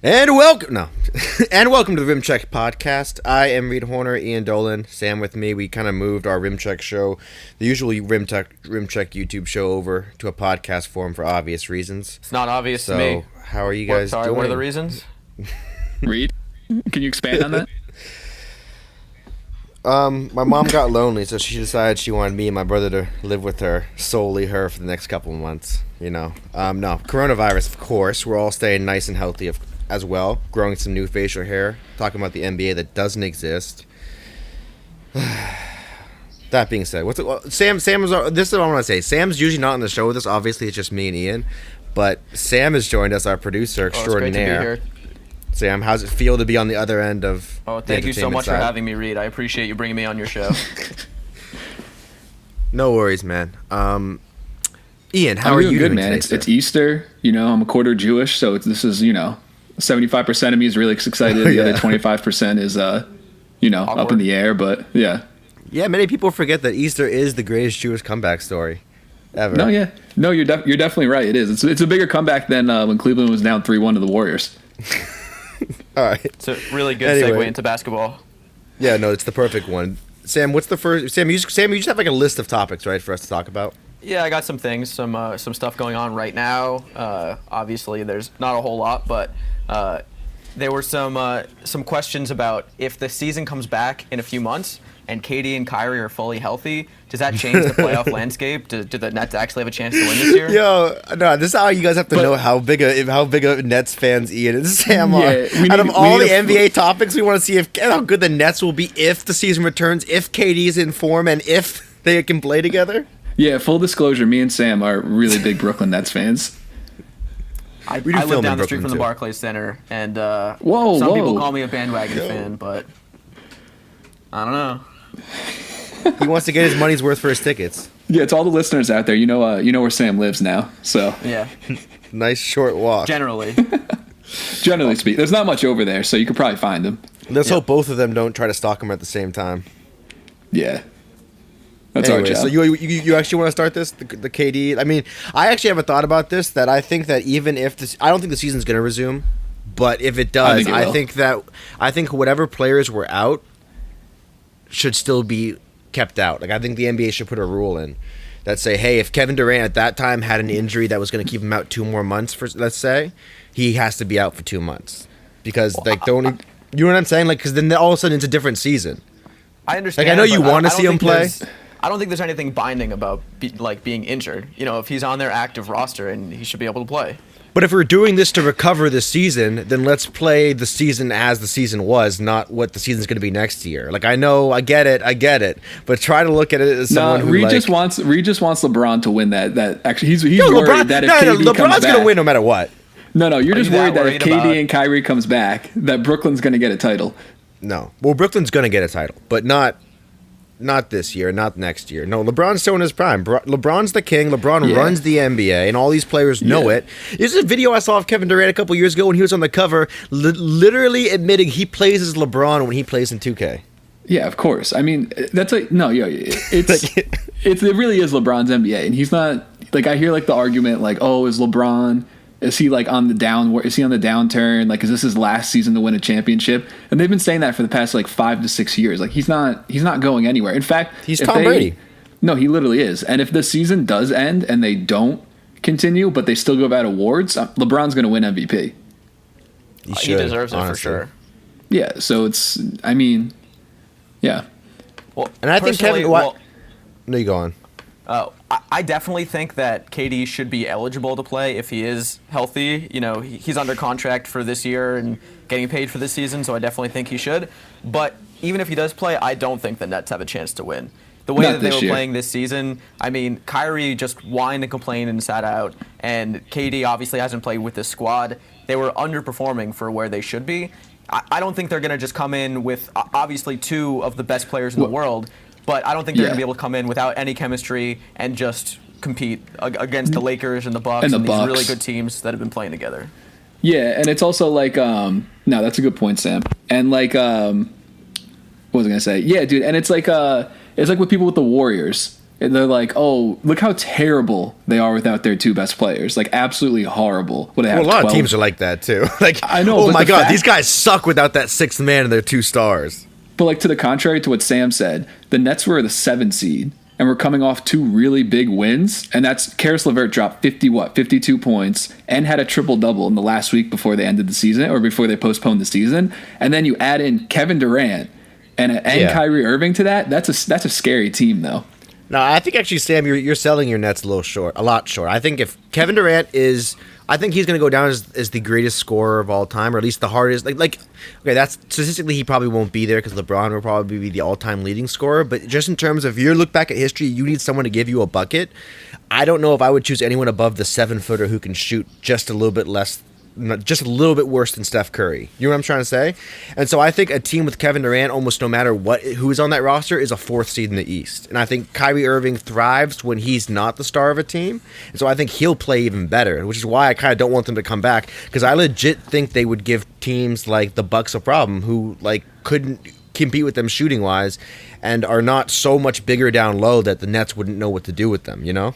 And welcome, no, and welcome to the Rim Check Podcast. I am Reed Horner, Ian Dolan, Sam with me. We kind of moved our Rim Check show, the usual Rim Check YouTube show, over to a podcast form for obvious reasons. It's not obvious to me. How are you guys doing? What are the reasons? Reed, can you expand on that? My mom got lonely, so she decided she wanted me and my brother to live with her, solely her, for the next couple of months. You know, no, coronavirus, of course. We're all staying nice and healthy, as well, growing some new facial hair, talking about the NBA that doesn't exist. That being said, Sam is, this is what I want to say. Sam's usually not on the show with us. Obviously, it's just me and Ian, but Sam has joined us, our producer extraordinaire. It's great to be here. Sam, how's it feel to be on the other end of thank you so much for having me, Reed. I appreciate you bringing me on your show. No worries, man. Ian, how are you good, doing man? today, It's Easter. You know, I'm a quarter Jewish, so this is 75% of me is really excited. The other 25% is, Awkward. up in the air. But yeah. Yeah, many people forget that Easter is the greatest Jewish comeback story ever. No, you're definitely right. It is. It's a bigger comeback than when Cleveland was down 3-1 to the Warriors. All right. It's a really good segue into basketball. Yeah, no, it's the perfect one. Sam, what's the first? Sam, you just have like a list of topics, right, for us to talk about? Yeah, I got some things, some stuff going on right now. Obviously, there's not a whole lot, but there were some questions about if the season comes back in a few months and KD and Kyrie are fully healthy, does that change the playoff landscape? Do the Nets actually have a chance to win this year? Yo, no, this is how you guys have to know how big a Nets fans Ian and Sam are. Out of all the NBA topics, we want to see how good the Nets will be if the season returns, if KD's in form, and if they can play together. Yeah, full disclosure, me and Sam are really big Brooklyn Nets fans. I live down the street from the Barclays Center, and some people call me a bandwagon fan, but I don't know. He wants to get his money's worth for his tickets. Yeah, it's all the listeners out there. You know where Sam lives now. So yeah, nice short walk. Generally speaking, there's not much over there, so you could probably find him. Let's hope both of them don't try to stalk him at the same time. Yeah. That's our job. So you actually want to start this, the KD? I mean, I actually have a thought about this, that I think that even if this, I don't think the season's going to resume, but if it does, I think whatever players were out should still be kept out. Like, I think the NBA should put a rule in that say, hey, if Kevin Durant at that time had an injury that was going to keep him out 2 more months, for let's say, he has to be out for 2 months because you know what I'm saying? Like, because then all of a sudden it's a different season. I understand. Like, I know you want to see him play. I don't think there's anything binding about being injured. You know, if he's on their active roster, and he should be able to play. But if we're doing this to recover the season, then let's play the season as the season was, not what the season's going to be next year. Like, I know, I get it, but try to look at it as someone who Reed just wants LeBron to win that. Actually, he's worried that if KD comes back, LeBron's going to win no matter what. No, you're just worried that if KD and Kyrie comes back, that Brooklyn's going to get a title. No, well, Brooklyn's going to get a title, but not this year, not next year. No, LeBron's still in his prime. LeBron's the king. LeBron runs the NBA, and all these players know it. There's a video I saw of Kevin Durant a couple years ago when he was on the cover, literally admitting he plays as LeBron when he plays in 2K. Yeah, of course. I mean, that's like it really is LeBron's NBA, and he's not like, I hear like the argument like, oh, is he like on the downturn? Like, is this his last season to win a championship? And they've been saying that for the past like 5 to 6 years. Like, he's not going anywhere. In fact, he's Tom Brady. No, he literally is. And if the season does end and they don't continue, but they still give out awards, LeBron's going to win MVP. He deserves it, honestly, for sure. Yeah. So yeah. Well, and I think Kevin. No, you go on. I definitely think that KD should be eligible to play if he is healthy. You know, he's under contract for this year and getting paid for this season, so I definitely think he should. But even if he does play, I don't think the Nets have a chance to win. The way that they were playing this season, I mean, Kyrie just whined and complained and sat out, and KD obviously hasn't played with this squad. They were underperforming for where they should be. I don't think they're going to just come in with, obviously, 2 of the best players in the world, but I don't think they're going to be able to come in without any chemistry and just compete against the Lakers and the Bucks and these really good teams that have been playing together. Yeah, and it's also like, no, that's a good point, Sam. And like, what was I going to say? Yeah, dude, and it's like with people with the Warriors. And they're like, oh, look how terrible they are without their two best players. Like, absolutely horrible. What, a lot of teams are like that, too. Like, I know. Oh, my God, these guys suck without that sixth man and their two stars. But, like, to the contrary to what Sam said, the Nets were the 7 seed, and we're coming off 2 really big wins, and that's K.D. LeVert dropped 52 points and had a triple-double in the last week before they ended the season, or before they postponed the season. And then you add in Kevin Durant and Kyrie Irving to that. That's a scary team, though. No, I think actually, Sam, you're selling your Nets a lot short. I think if Kevin Durant I think he's going to go down as the greatest scorer of all time, or at least the hardest. Okay, that's statistically he probably won't be there because LeBron will probably be the all-time leading scorer. But just in terms of you look back at history, you need someone to give you a bucket. I don't know if I would choose anyone above the 7-footer who can shoot just a little bit worse than Steph Curry. You know what I'm trying to say? And so I think a team with Kevin Durant, almost no matter who's on that roster, is a 4th seed in the East. And I think Kyrie Irving thrives when he's not the star of a team. And so I think he'll play even better, which is why I kind of don't want them to come back, because I legit think they would give teams like the Bucks a problem who couldn't compete with them shooting wise and are not so much bigger down low that the Nets wouldn't know what to do with them, you know?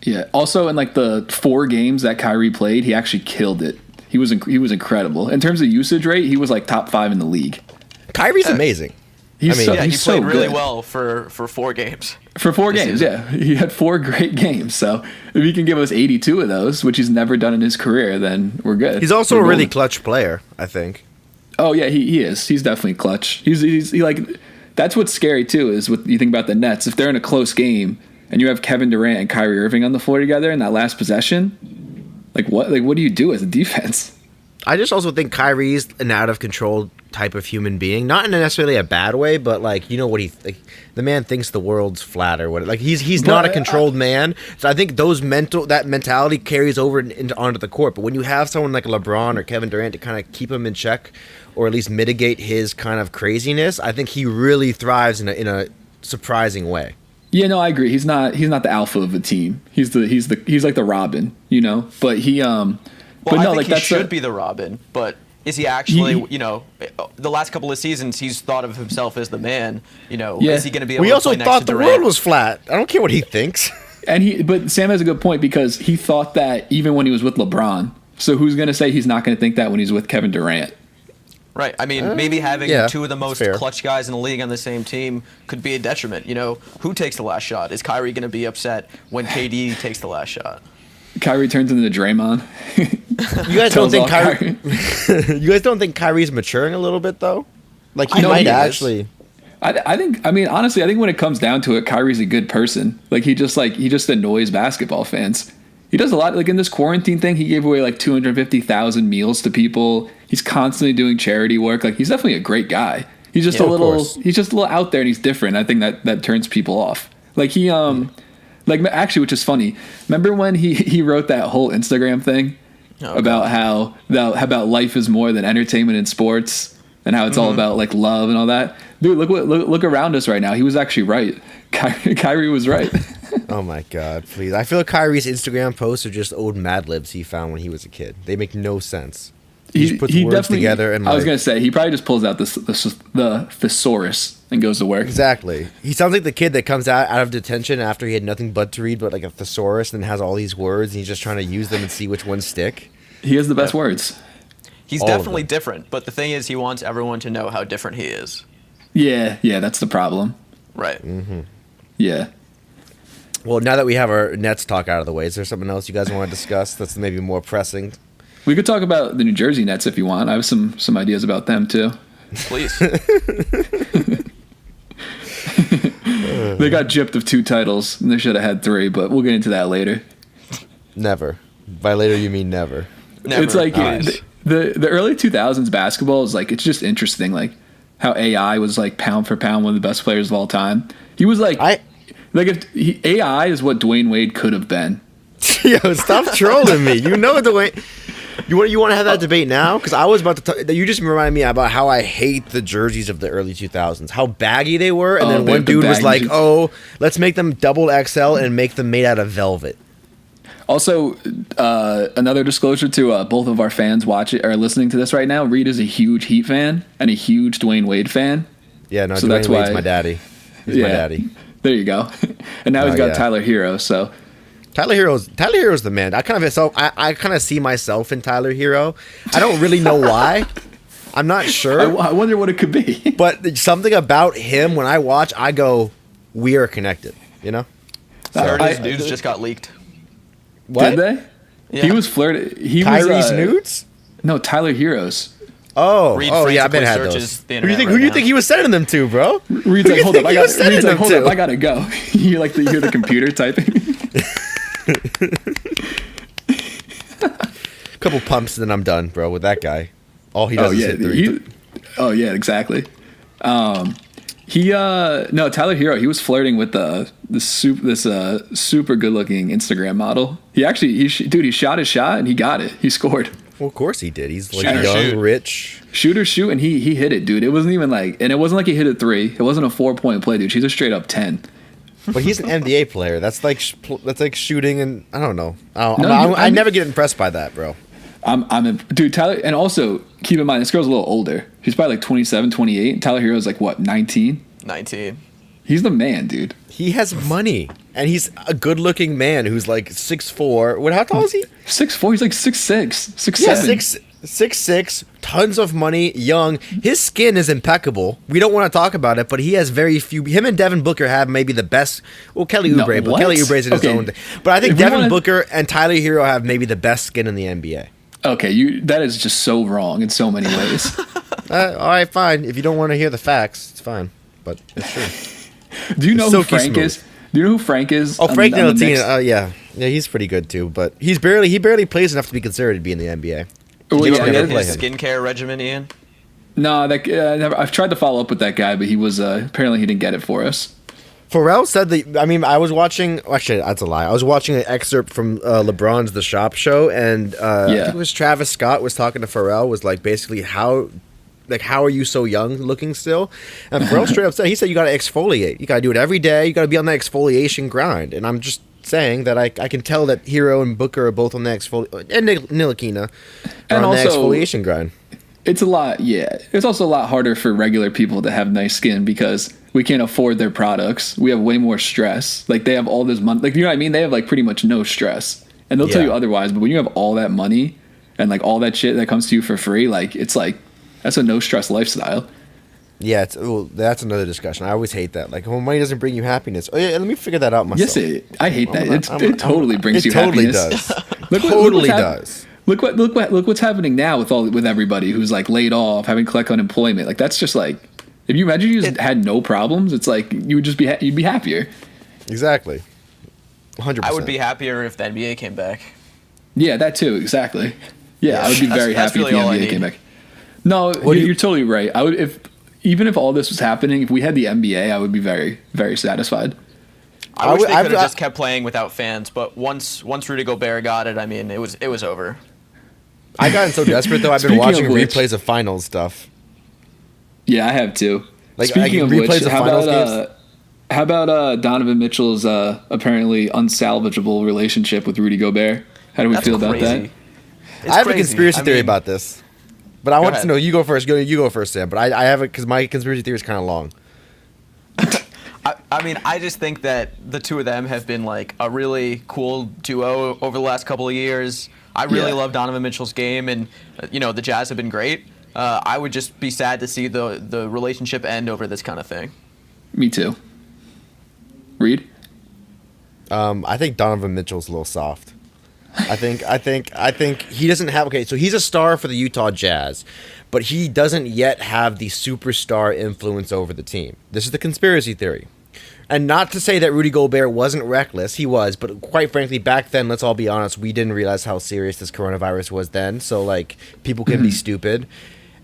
Yeah. Also, in the 4 games that Kyrie played, he actually killed it. He was incredible. In terms of usage rate, he was top 5 in the league. Kyrie's amazing. He played so really good. well for 4 games. For 4 games, yeah. He had 4 great games. So if he can give us 82 of those, which he's never done in his career, then we're good. He's also a really clutch player, I think. Oh, yeah, he is. He's definitely clutch. He that's what's scary, too, is what you think about the Nets. If they're in a close game and you have Kevin Durant and Kyrie Irving on the floor together in that last possession, what do you do as a defense? I just also think Kyrie's an out of control type of human being, not in necessarily a bad way, but what the man thinks the world's flat or what. He's not a controlled man. So I think that mentality carries over onto the court. But when you have someone like LeBron or Kevin Durant to kind of keep him in check, or at least mitigate his kind of craziness, I think he really thrives in a surprising way. Yeah, no, I agree. He's not the alpha of the team. He's like the Robin, you know. But he I think he should be the Robin, but is he actually? The last couple of seasons, he's thought of himself as the man. Is he going to be able to play next to Durant? We also thought the world was flat. I don't care what he thinks. But Sam has a good point, because he thought that even when he was with LeBron. So who's going to say he's not going to think that when he's with Kevin Durant? Right. I mean, maybe having 2 of the most clutch guys in the league on the same team could be a detriment. Who takes the last shot? Is Kyrie going to be upset when KD takes the last shot? Kyrie turns into Draymond. You guys don't think You guys don't think Kyrie's maturing a little bit though? He might actually. Honestly, I think when it comes down to it, Kyrie's a good person. He just annoys basketball fans. He does a lot. In this quarantine thing, he gave away 250,000 meals to people. He's constantly doing charity work. He's definitely a great guy. He's just he's just a little out there, and he's different. I think that turns people off. Actually, which is funny. Remember when he wrote that whole Instagram thing about how life is more than entertainment and sports, and how it's all about love and all that? Dude, look around us right now. He was actually right. Kyrie was right. Oh my God, please! I feel like Kyrie's Instagram posts are just old Mad Libs he found when he was a kid. They make no sense. He just puts words together, and I was gonna say he probably just pulls out the thesaurus and goes to work. Exactly. He sounds like the kid that comes out of detention after he had nothing but to read, but a thesaurus, and has all these words, and he's just trying to use them and see which ones stick. He has the best words. He's definitely different, but the thing is, he wants everyone to know how different he is. Yeah, that's the problem. Right. Mm-hmm. Yeah. Well, now that we have our Nets talk out of the way, is there something else you guys want to discuss that's maybe more pressing? We could talk about the New Jersey Nets if you want. I have some ideas about them too. Please. They got gypped of 2 titles, and they should have had 3, but we'll get into that later. Never. By later, you mean never. Never. It's the early 2000s basketball is it's just interesting, how AI was pound for pound one of the best players of all time. He was AI is what Dwayne Wade could have been. Yo, stop trolling me. You know Dwayne. You want to have that debate now? Because I was about to talk. You just reminded me about how I hate the jerseys of the early 2000s. How baggy they were, and then one dude was like, "Oh, let's make them double XL and make them made out of velvet." Also, another disclosure to both of our fans watching or listening to this right now. Reed is a huge Heat fan and a huge Dwayne Wade fan. Yeah, no, so Dwayne Wade's my daddy. He's my daddy. There you go. And now he's got Tyler Hero. So Tyler Hero's the man. I kind of see myself in Tyler Hero. I don't really know why. I'm not sure. I wonder what it could be. But something about him, when I watch, I go, we are connected. You know? So his nudes just got leaked. What? Did they? Yeah. He was flirting. Kyrie's nudes? No, Tyler Hero's. Oh, yeah, I bet had those. Who do you think he was sending them to, bro? Reed's like, hold up, I gotta go. You hear the computer typing. Couple pumps and then I'm done, bro, with that guy. All he does is hit three. Exactly. Tyler Hero, he was flirting with this super good looking Instagram model. He shot his shot and he got it. He scored. Well, of course he did. He's like rich. Shoot, and he hit it, dude. It wasn't even like he hit a 3. It wasn't a 4-point play, dude. She's a straight up 10. But he's an NBA player. That's like shooting, and I don't know. I never get impressed by that, bro. Dude, Tyler, and also keep in mind this girl's a little older. She's probably like 27, 28. Tyler Hero's like what, 19? 19. He's the man, dude. He has money, and he's a good-looking man who's like 6'4". How tall is he? 6'4". He's like 6'6", 6'7". Yeah, 6'6", tons of money, young. His skin is impeccable. We don't want to talk about it, but he has very few. Him and Devin Booker have maybe the best. Well, Kelly Oubre, but Kelly Oubre's in his own thing. But I think Devin Booker and Tyler Hero have maybe the best skin in the NBA. Okay, that is just so wrong in so many ways. All right, fine. If you don't want to hear the facts, it's fine. But it's true. Do you know who Frank is? Do you know who Frank is? Oh, Frank Ntilikina. Yeah, he's pretty good too. But he barely plays enough to be considered to be in the NBA. Did you ever get his skincare regimen, Ian? No, I've tried to follow up with that guy, but he was apparently he didn't get it for us. Pharrell said that. I mean, I was watching. Actually, that's a lie. I was watching an excerpt from LeBron's The Shop Show, and I think it was Travis Scott was talking to Pharrell. Was like basically how are you so young looking still? And Pharrell straight up said, he said you got to exfoliate. You got to do it every day. You got to be on that exfoliation grind. And I'm just saying that I can tell that Hero and Booker are both on the exfoliation, and Ntilikina are on the exfoliation grind. It's a lot, yeah. It's also a lot harder for regular people to have nice skin because we can't afford their products. We have way more stress. Like they have all this money. Like, you know what I mean? They have like pretty much no stress. And they'll tell you otherwise. But when you have all that money and like all that shit that comes to you for free, like it's like that's a no stress lifestyle. Yeah, that's another discussion. I always hate that. Like, money doesn't bring you happiness. Oh yeah, let me figure that out myself. Yes, I hate that. It totally brings you happiness. It totally does. Look what's happening now with everybody who's like laid off, having to collect unemployment. Like that's just like, if you imagine you just had no problems, it's like you would just you'd be happier. Exactly. 100%. I would be happier if the NBA came back. Yeah, that too. Exactly. Yeah, I would be very happy if the NBA came back. No, you're totally right. I would even if all this was happening, if we had the NBA, I would be very, very satisfied. I wish they could have just kept playing without fans, but once Rudy Gobert got it, I mean, it was over. I gotten so desperate though. I've been watching replays of finals stuff. Yeah, I have too. Speaking of replays of finals games. How about Donovan Mitchell's apparently unsalvageable relationship with Rudy Gobert? How do we feel about that? I have a conspiracy theory about this, but I want to know. You go first. You go first, Sam. But I have it because my conspiracy theory is kind of long. I mean, I just think that the two of them have been like a really cool duo over the last couple of years. I really love Donovan Mitchell's game, and the Jazz have been great. I would just be sad to see the relationship end over this kind of thing. Me too. Reed? I think Donovan Mitchell's a little soft. I think he doesn't have. Okay, so he's a star for the Utah Jazz, but he doesn't yet have the superstar influence over the team. This is the conspiracy theory. And not to say that Rudy Gobert wasn't reckless, he was, but quite frankly, back then, let's all be honest, we didn't realize how serious this coronavirus was then. So, like, people can be stupid.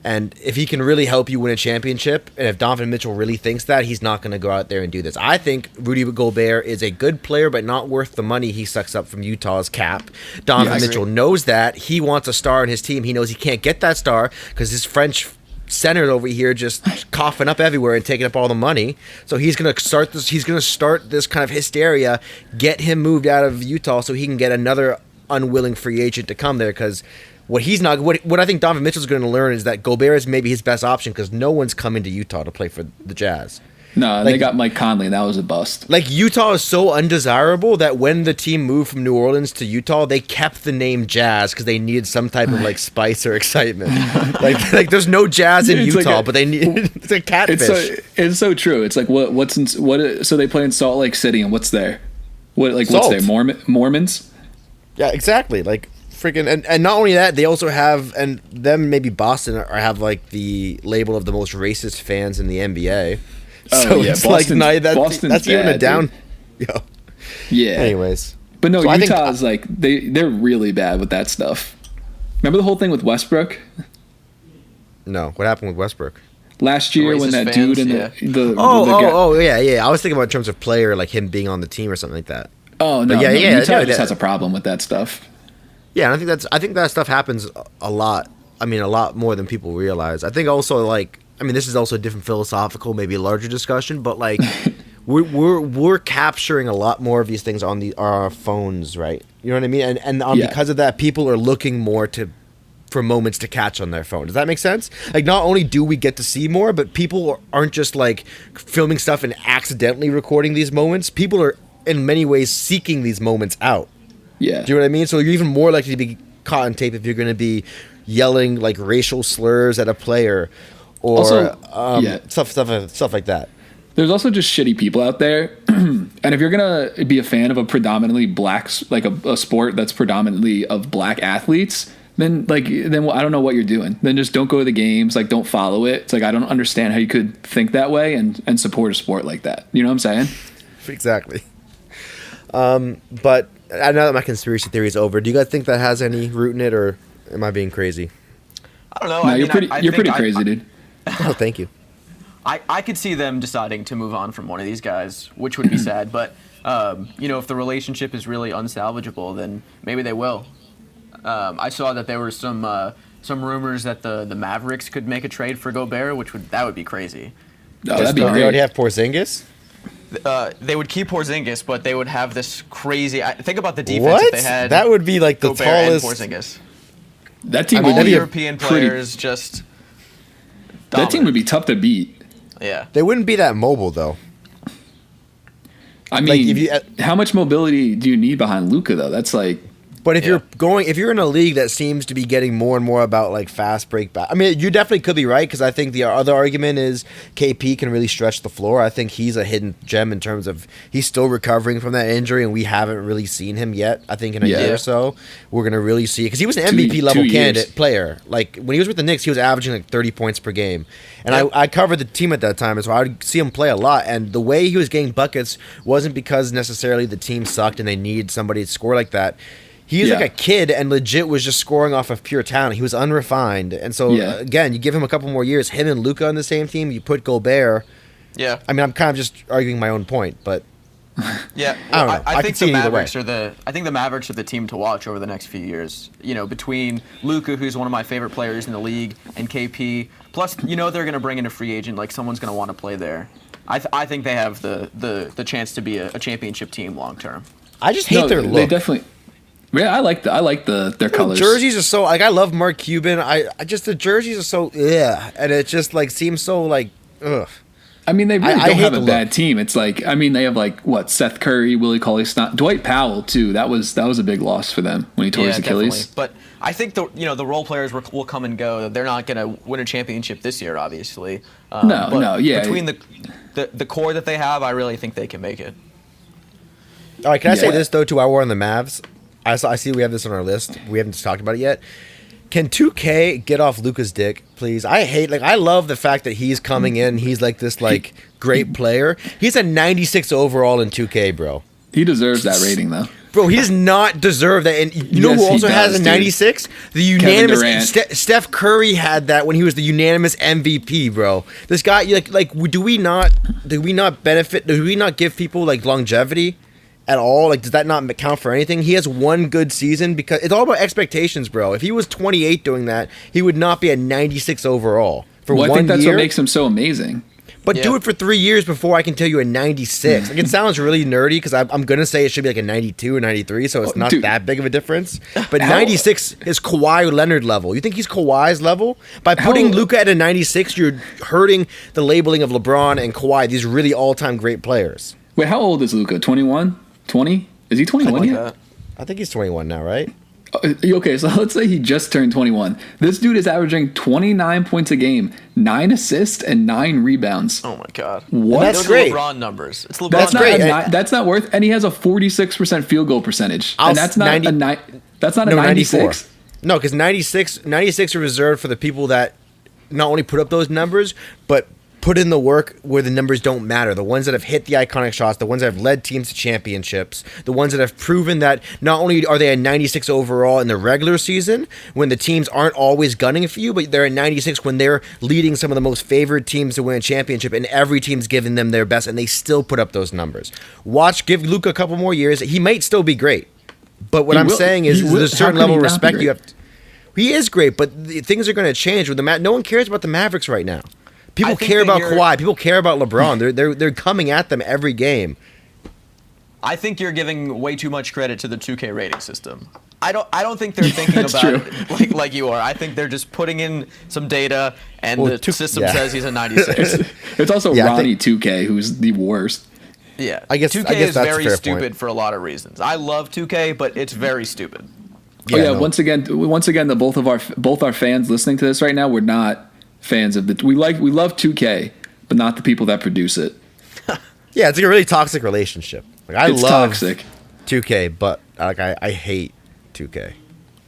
And if he can really help you win a championship, and if Donovan Mitchell really thinks that, he's not going to go out there and do this. I think Rudy Gobert is a good player, but not worth the money he sucks up from Utah's cap. Donovan Mitchell knows that. He wants a star in his team. He knows he can't get that star because his French center over here just coughing up everywhere and taking up all the money. So he's going to start this. He's going to start this kind of hysteria, get him moved out of Utah so he can get another unwilling free agent to come there because what I think Donovan Mitchell's going to learn is that Gobert is maybe his best option because no one's coming to Utah to play for the Jazz. No, like, they got Mike Conley, and that was a bust. Like, Utah is so undesirable that when the team moved from New Orleans to Utah, they kept the name Jazz because they needed some type of like spice or excitement. like there's no Jazz in Utah, but they need it's a catfish. It's so true. It's like so they play in Salt Lake City, and what's there? What's there? Mormons? Yeah, exactly. Like freaking, and not only that, they also have, and them maybe Boston have like the label of the most racist fans in the NBA. So it's that's even a down. Yo. Yeah. Anyways, but no, Utah is like they're really bad with that stuff. Remember the whole thing with Westbrook? No, what happened with Westbrook? Last year when that dude and the yeah. I was thinking about in terms of player, like him being on the team or something like that. Oh no, Utah just has a problem with that stuff. Yeah, and I think that stuff happens a lot. I mean, a lot more than people realize. I think also like. I mean, this is also a different philosophical, maybe a larger discussion, but like we're capturing a lot more of these things on our phones, right? You know what I mean? And because of that, people are looking more for moments to catch on their phone. Does that make sense? Like, not only do we get to see more, but people aren't just like filming stuff and accidentally recording these moments. People are in many ways seeking these moments out. Yeah. Do you know what I mean? So you're even more likely to be caught on tape if you're going to be yelling like racial slurs at a player. Or also, stuff like that. There's also just shitty people out there, and if you're gonna be a fan of a predominantly black, like a sport that's predominantly of black athletes, then I don't know what you're doing. Then just don't go to the games. Like, don't follow it. It's like I don't understand how you could think that way and support a sport like that. You know what I'm saying? Exactly. But I know that my conspiracy theory is over. Do you guys think that has any root in it, or am I being crazy? I don't know. No, you're pretty crazy, dude. Oh, thank you. I could see them deciding to move on from one of these guys, which would be sad. But if the relationship is really unsalvageable, then maybe they will. I saw that there were some rumors that the Mavericks could make a trade for Gobert, that would be crazy. Oh, that'd be great. They already have Porzingis. They would keep Porzingis, but they would have this crazy. Think about the defense if they had. That would be like the Gobert tallest. And Porzingis. That team all would be European players just. That team would be tough to beat. Yeah. They wouldn't be that mobile though. I mean, how much mobility do you need behind Luka though? That's like. But if you're in a league that seems to be getting more and more about like fast break back, I mean, you definitely could be right, because I think the other argument is KP can really stretch the floor. I think he's a hidden gem in terms of he's still recovering from that injury, and we haven't really seen him yet. I think in a year or so, we're gonna really see, because he was an MVP level candidate player. Like when he was with the Knicks, he was averaging like 30 points per game, and I covered the team at that time, so I would see him play a lot. And the way he was getting buckets wasn't because necessarily the team sucked and they need somebody to score like that. He was like a kid and legit was just scoring off of pure talent. He was unrefined. And so, again, you give him a couple more years, him and Luka on the same team, you put Gobert. Yeah. I mean, I'm kind of just arguing my own point, but yeah, I don't know. I think the Mavericks are the Mavericks are the team to watch over the next few years. Between Luka, who's one of my favorite players in the league, and KP, plus they're going to bring in a free agent, like someone's going to want to play there. I think they have the chance to be a championship team long term. I just hate their look. They definitely. Yeah, I like their colors. Jerseys are so like, I love Mark Cuban. I just, the jerseys are so and it just like seems so like ugh. I mean, they really don't have a bad team. It's like, I mean, they have like Seth Curry, Willie Cauley-Stein, Dwight Powell too. That was a big loss for them when he tore his Achilles. Definitely. But I think the role players will come and go. They're not going to win a championship this year, obviously. Between the core that they have, I really think they can make it. All right, can I say this though? To our war on the Mavs. I see we have this on our list. We haven't talked about it yet. Can 2K get off Luka's dick, please? I love the fact that he's coming in. He's like this like great player. He's a 96 overall in 2K, bro. He deserves that rating though. Bro, he does not deserve that. And you know who also has a 96? Dude. The unanimous Steph Curry had that when he was the unanimous MVP, bro. This guy, do we not benefit? Do we not give people like longevity at all? Like, does that not count for anything? He has one good season, because it's all about expectations, bro. If he was 28 doing that, he would not be a 96 overall for 1 year. I think that's what makes him so amazing. But do it for 3 years before I can tell you a 96. Like, it sounds really nerdy because I'm going to say it should be like a 92 or 93, so it's not that big of a difference. But 96 is Kawhi Leonard level. You think he's Kawhi's level? By putting Luka at a 96, you're hurting the labeling of LeBron and Kawhi, these really all-time great players. Wait, how old is Luka? 21? 20? Is he 21 yet? I think he's 21 now, right? Okay, so let's say he just turned 21. This dude is averaging 29 points a game, 9 assists, and 9 rebounds. Oh my God! What? That's Those great. are LeBron numbers. It's LeBron. That's great. That's not worth. And he has a 46% field goal percentage, and that's not 90, that's not a 96. No, because 96 are reserved for the people that not only put up those numbers, but put in the work where the numbers don't matter. The ones that have hit the iconic shots, the ones that have led teams to championships, the ones that have proven that not only are they a 96 overall in the regular season, when the teams aren't always gunning for you, but they're a 96 when they're leading some of the most favored teams to win a championship, and every team's giving them their best, and they still put up those numbers. Give Luka a couple more years. He might still be great. But what I'm saying is there's a certain level of respect you have. He is great, but things are going to change with the No one cares about the Mavericks right now. People care about Kawhi. People care about LeBron. They're coming at them every game. I think you're giving way too much credit to the 2K rating system. I don't think they're thinking about it like you are. I think they're just putting in some data, and the system says he's a 96. It's also Ronnie 2K, who's the worst. Yeah, I guess 2K is very stupid for a lot of reasons. I love 2K, but it's very stupid. Once again, both our fans listening to this right now, we're not fans of we love 2K, but not the people that produce it. Yeah, it's like a really toxic relationship. Like, it's love toxic. 2K, but like I hate 2K.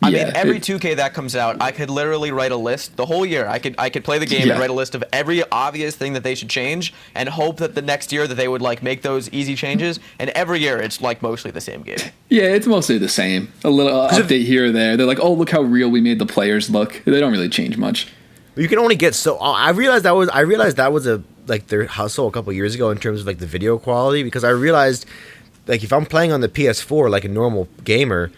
I mean, every 2K that comes out, I could literally write a list the whole year. I could play the game and write a list of every obvious thing that they should change, and hope that the next year that they would like make those easy changes. And every year, it's like mostly the same game. Yeah, it's mostly the same. A little update here or there. They're like, oh, look how real we made the players look. They don't really change much. You can only get so. I realized that was a like their hustle a couple years ago in terms of like the video quality, because I realized like if I'm playing on the PS4 like a normal gamer,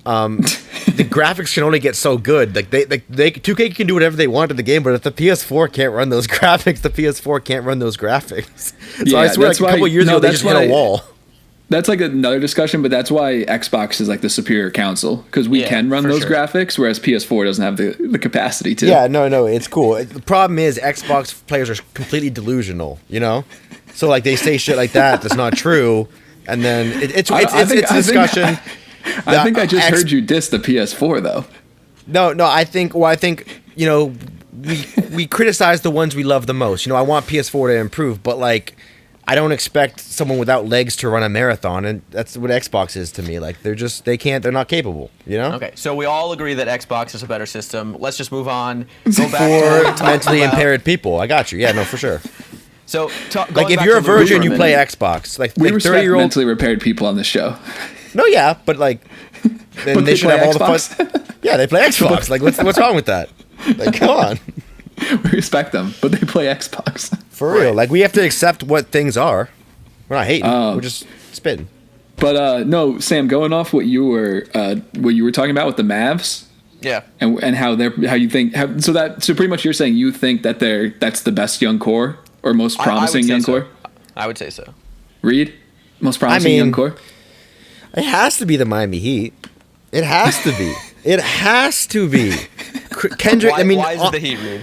the graphics can only get so good. Like they 2K can do whatever they want in the game, but if the PS4 can't run those graphics, the PS4 can't run those graphics. So I swear, like a couple years ago, they just hit a wall. That's like another discussion, but that's why Xbox is like the superior console, because we can run those graphics, whereas PS4 doesn't have the capacity to. Yeah, no, it's cool. The problem is Xbox players are completely delusional, you know? So like they say shit like that's not true, and then it's a discussion. I think I just heard you diss the PS4 though. No, I think you know we criticize the ones we love the most. You know, I want PS4 to improve, but like I don't expect someone without legs to run a marathon, and that's what Xbox is to me. Like they're not capable, you know? Okay, so we all agree that Xbox is a better system. Let's just move on. Go back for to mentally impaired people. I got you. Yeah, no, for sure. So like if you're a virgin, you play Xbox. Like we respect 30-year-old mentally repaired people on this show. No, yeah, but like then but they should have all Xbox? the fun. Yeah, they play Xbox. Like what's wrong with that? Like come on. We respect them, but they play Xbox. For real. Like we have to accept what things are. We're not hating. We're just spitting. But no, Sam, going off what you were talking about with the Mavs. Yeah. And how you think so pretty much you're saying you think that that's the best young core or most promising young core? I would say so. Reed? Most promising young core? It has to be the Miami Heat. It has to be. It has to be. Kendrick, why is it the Heat, Reed?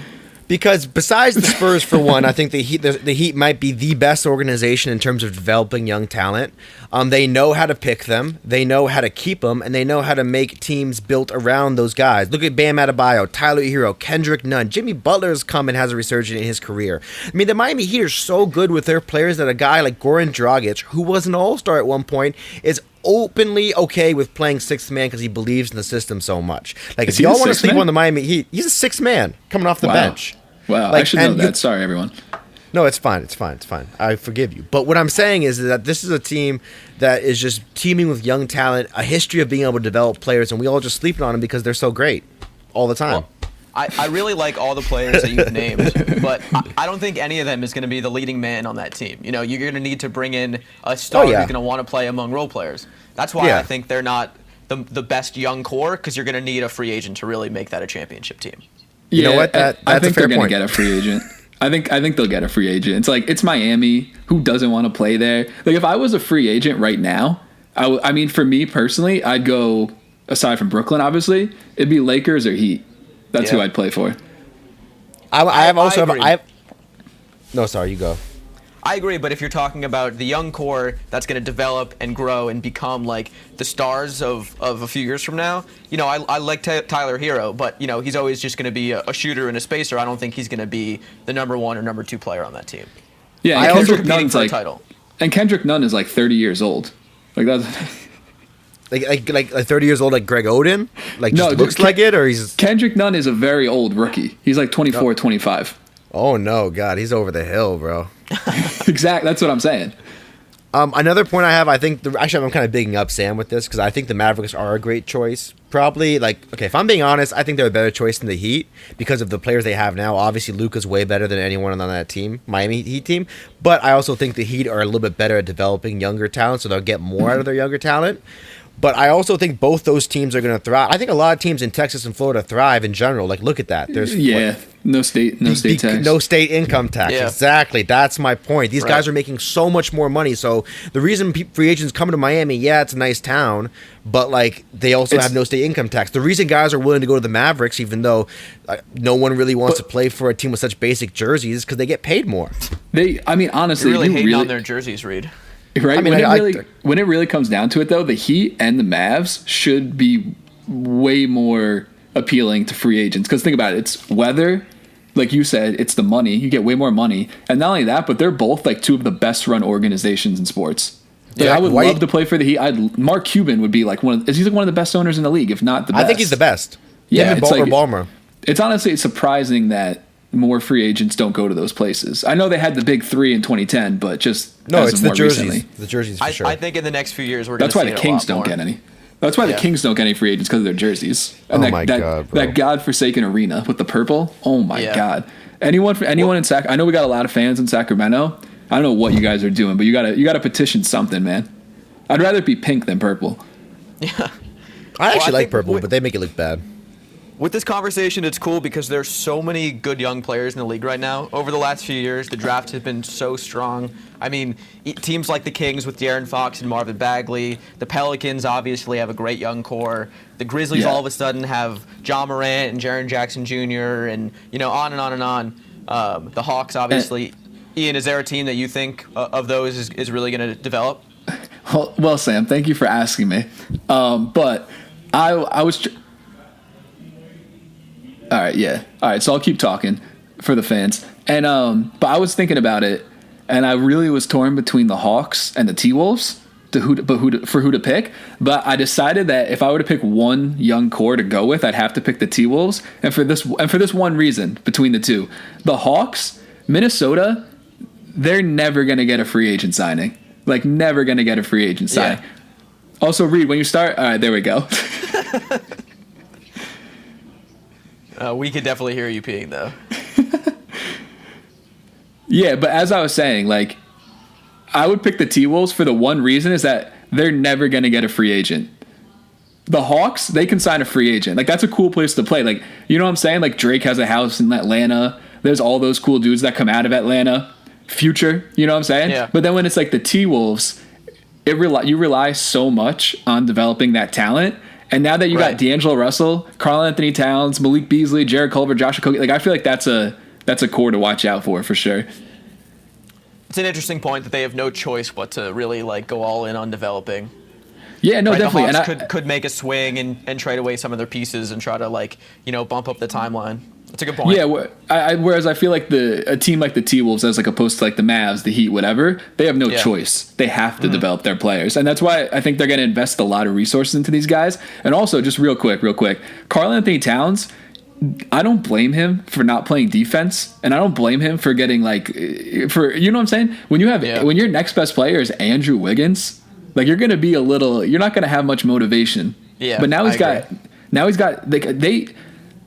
Because besides the Spurs, for one, I think the Heat might be the best organization in terms of developing young talent. They know how to pick them, they know how to keep them, and they know how to make teams built around those guys. Look at Bam Adebayo, Tyler Hero, Kendrick Nunn. Jimmy Butler's come and has a resurgence in his career. I mean, the Miami Heat are so good with their players that a guy like Goran Dragic, who was an all-star at one point, is openly okay with playing sixth man because he believes in the system so much. Like, if y'all want to sleep on the Miami Heat, he's a sixth man coming off the bench. Wow, I should know that. Sorry, everyone. No, it's fine. It's fine. I forgive you. But what I'm saying is that this is a team that is just teaming with young talent, a history of being able to develop players, and we all just sleeping on them because they're so great all the time. Well, I really like all the players that you've named, but I don't think any of them is going to be the leading man on that team. You know, you're going to need to bring in a star who's going to want to play among role players. That's why I think they're not the best young core, because you're going to need a free agent to really make that a championship team. You know what? That's I think a fair they're going point. to get a free agent. I think they'll get a free agent. It's like, it's Miami. Who doesn't want to play there? Like, if I was a free agent right now, I mean, for me personally, I'd go, aside from Brooklyn, obviously, it'd be Lakers or Heat. That's who I'd play for. No, sorry, you go. I agree, but if you're talking about the young core that's going to develop and grow and become like the stars of a few years from now, you know, I like Tyler Hero, but you know, he's always just going to be a shooter and a spacer. I don't think he's going to be the number 1 or number 2 player on that team. Yeah, and Kendrick Nunn's for a title. And Kendrick Nunn is like 30 years old. Like that's like 30 years old, like Greg Oden, like just no, looks like it, or he's Kendrick Nunn is a very old rookie. He's like 24, 25. Oh no, God, he's over the hill, bro. Exactly, that's what I'm saying. Another point I have, I think, actually, I'm kind of bigging up Sam with this because I think the Mavericks are a great choice. Probably, like, okay, if I'm being honest, I think they're a better choice than the Heat because of the players they have now. Obviously, Luka's way better than anyone on that team, Miami Heat team. But I also think the Heat are a little bit better at developing younger talent, so they'll get more out of their younger talent. But I also think both those teams are going to thrive. I think a lot of teams in Texas and Florida thrive in general. Like, look at that. There's no state tax. No state income tax. Yeah. Exactly. That's my point. These guys are making so much more money. So the reason free agents come to Miami, it's a nice town, but like they also have no state income tax. The reason guys are willing to go to the Mavericks, even though no one really wants to play for a team with such basic jerseys, is because they get paid more. Honestly, you're really hating on their jerseys, Reed. Right? I mean, when it really comes down to it, though, the Heat and the Mavs should be way more appealing to free agents. Because think about it. It's weather. Like you said, it's the money. You get way more money. And not only that, but they're both like two of the best run organizations in sports. Like, I would love to play for the Heat. Mark Cuban would be like he's like one of the best owners in the league, if not the best. I think he's the best. Yeah, it's like Ballmer. It's honestly surprising that more free agents don't go to those places. I know they had the big 3 in 2010, but just it's the jerseys. Recently. The jerseys for sure. I think in the next few years we're going to see it a lot more. That's why the Kings don't get any. That's why the Kings don't get any free agents, because of their jerseys. And that godforsaken arena with the purple. Oh my God! Anyone in Sac? I know we got a lot of fans in Sacramento. I don't know what you guys are doing, but you gotta petition something, man. I'd rather it be pink than purple. Yeah, I actually like purple, but they make it look bad. With this conversation, it's cool because there's so many good young players in the league right now. Over the last few years, the draft has been so strong. I mean, teams like the Kings with De'Aaron Fox and Marvin Bagley. The Pelicans obviously have a great young core. The Grizzlies all of a sudden have Ja Morant and Jaren Jackson Jr. and, you know, on and on and on. The Hawks, obviously. Ian, is there a team that you think of those is really going to develop? Well, Sam, thank you for asking me. But I was... All right, so I'll keep talking for the fans. And but I was thinking about it, and I really was torn between the Hawks and the T-Wolves for who to pick. But I decided that if I were to pick one young core to go with, I'd have to pick the T-Wolves. And for this one reason between the two. The Hawks, Minnesota, they're never going to get a free agent signing. Like, never going to get a free agent signing. Yeah. Also, Reed, when you start... All right, there we go. We could definitely hear you peeing, though. Yeah, but as I was saying, like, I would pick the T-Wolves for the one reason is that they're never going to get a free agent. The Hawks, they can sign a free agent. Like, that's a cool place to play. Like, you know what I'm saying? Like, Drake has a house in Atlanta. There's all those cool dudes that come out of Atlanta. Future, you know what I'm saying? Yeah. But then when it's like the T-Wolves, you rely so much on developing that talent. And now that you got D'Angelo Russell, Karl Anthony Towns, Malik Beasley, Jared Culver, Josh Okogie, like, I feel like that's a core to watch out for sure. It's an interesting point that they have no choice but to really like go all in on developing. Yeah, no, definitely. The Hawks could make a swing and trade away some of their pieces and try to, like, you know, bump up the timeline. That's a good point. Yeah, whereas I feel like a team like the T-Wolves, as like opposed to like the Mavs, the Heat, whatever, they have no choice. They have to develop their players. And that's why I think they're going to invest a lot of resources into these guys. And also, just real quick, Karl Anthony Towns, I don't blame him for not playing defense. And I don't blame him for getting you know what I'm saying? When your next best player is Andrew Wiggins, like, you're going to be you're not going to have much motivation. Yeah. But now he's got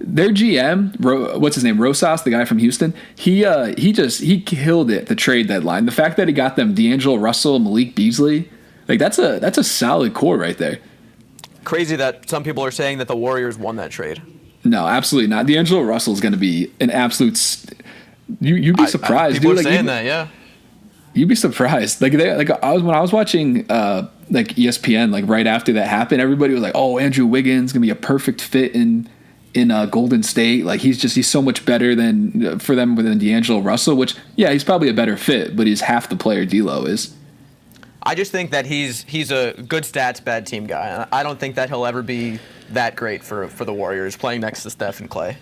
their GM, what's his name, Rosas, the guy from Houston, he killed it, the trade deadline. The fact that he got them D'Angelo Russell, Malik Beasley, like, that's a solid core right there. Crazy that some people are saying that the Warriors won that trade. No, absolutely not. D'Angelo Russell is going to be an absolute You'd be surprised, people dude. are Like, saying that, yeah. You'd be surprised. Like when I was watching like ESPN, like right after that happened, everybody was like, "Oh, Andrew Wiggins gonna be a perfect fit in Golden State. Like he's so much better than for them than D'Angelo Russell." Which, yeah, he's probably a better fit, but he's half the player D'Lo is. I just think that he's a good stats, bad team guy. I don't think that he'll ever be that great for the Warriors playing next to Steph and Clay.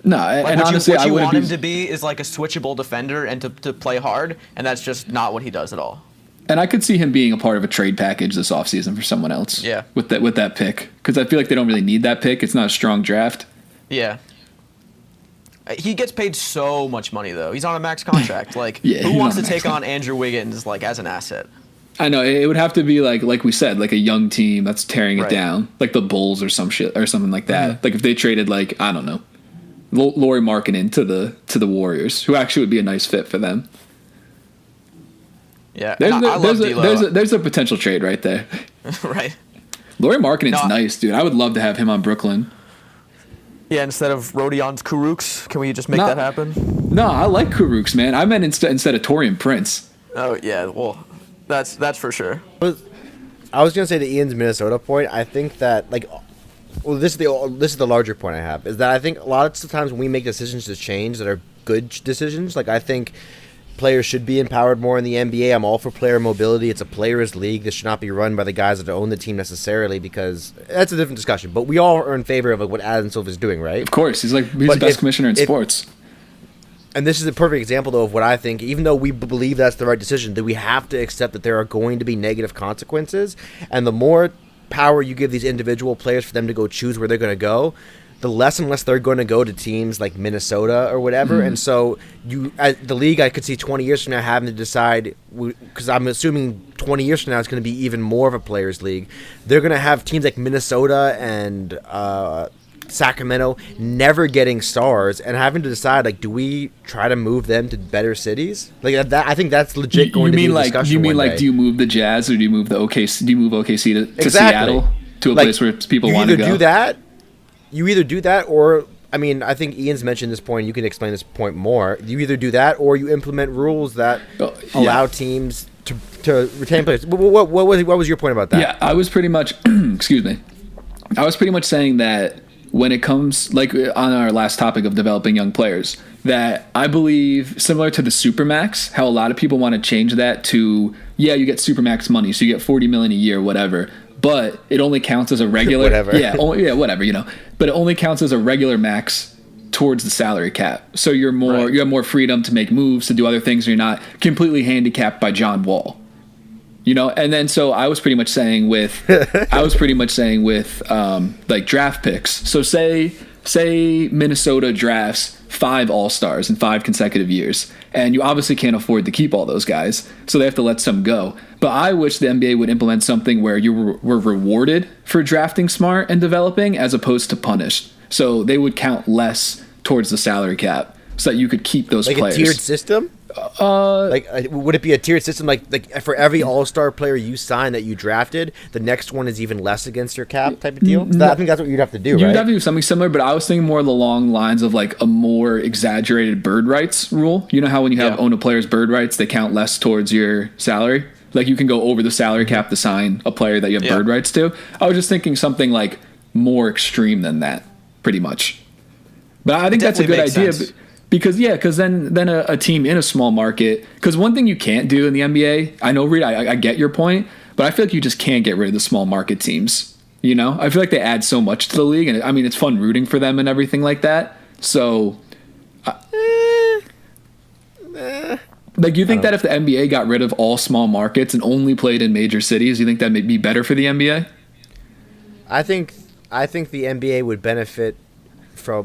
No, Like and honestly, what I you wouldn't want him to be is like a switchable defender and to play hard, and that's just not what he does at all. And I could see him being a part of a trade package this offseason for someone else. Yeah. With that pick, because I feel like they don't really need that pick. It's not a strong draft. Yeah. He gets paid so much money though. He's on a max contract. Like, Yeah, who he's wants on to a max take on Andrew Wiggins like as an asset? I know it would have to be like we said, like a young team that's tearing it Right. down, like the Bulls or some shit or something like that. Mm-hmm. Like if they traded like I don't know, Lauri Markkanen to the Warriors, who actually would be a nice fit for them. Yeah, I love D'Lo. There's a potential trade right there. Right. Lauri Markkanen's No, nice, dude. I would love to have him on Brooklyn. Yeah, instead of Rodion's Kurucs, can we just make that happen? No, I like Kurucs, man. I meant instead of Torian Prince. Oh yeah, well, that's for sure. I was gonna say to Ian's Minnesota point. I think that this is the larger point I have, is that I think a lot of the times when we make decisions to change that are good decisions, like I think players should be empowered more in the NBA. I'm all for player mobility. It's a players' league. This should not be run by the guys that own the team necessarily, because that's a different discussion. But we all are in favor of what Adam Silver is doing, right? Of course, he's the best commissioner in sports. And this is a perfect example, though, of what I think. Even though we believe that's the right decision, that we have to accept that there are going to be negative consequences. And the more power you give these individual players for them to go choose where they're going to go, the less and less they're going to go to teams like Minnesota or whatever. Mm-hmm. And so the league, I could see 20 years from now having to decide, because I'm assuming 20 years from now it's going to be even more of a players' league. They're going to have teams like Minnesota and Sacramento never getting stars and having to decide, like, do we try to move them to better cities? Like that, I think that's legit going to be a discussion. You mean one like day. do you move the Jazz or do you move the OKC? Do you move OKC to Exactly. Seattle, to a place where people want to go? You either do that, or I mean, I think Ian's mentioned this point. You can explain this point more. You either do that, or you implement rules that allow teams to retain players. What was your point about that? Yeah, I was pretty much excuse me. I was pretty much saying that when it comes, like on our last topic of developing young players, that I believe similar to the Supermax, how a lot of people want to change that to, you get Supermax money, so you get $40 million a year, whatever. But it only counts as a regular, whatever. Whatever, But it only counts as a regular max towards the salary cap. So you have more freedom to make moves, to do other things. You're not completely handicapped by John Wall. And then so I was pretty much saying with like draft picks. So say Minnesota drafts 5 All-Stars in 5 consecutive years, and you obviously can't afford to keep all those guys, so they have to let some go. But I wish the NBA would implement something where you were rewarded for drafting smart and developing as opposed to punished. So they would count less towards the salary cap so that you could keep those players. Like a tiered system? Would it be a tiered system? Like for every All-Star player you sign that you drafted, the next one is even less against your cap type of deal? I think that's what you'd have to do, right? You'd have to do something similar, but I was thinking more along the lines of like a more exaggerated bird rights rule. You know how when you own a player's bird rights, they count less towards your salary? Like you can go over the salary cap to sign a player that you have bird rights to. I was just thinking something like more extreme than that, pretty much. But I think that's a good idea. Sense. Because then a team in a small market, because one thing you can't do in the NBA, I know, Reed, I get your point, but I feel like you just can't get rid of the small market teams. I feel like they add so much to the league, and I mean it's fun rooting for them and everything like that. So, like, you think that if the NBA got rid of all small markets and only played in major cities, you think that may be better for the NBA? I think the NBA would benefit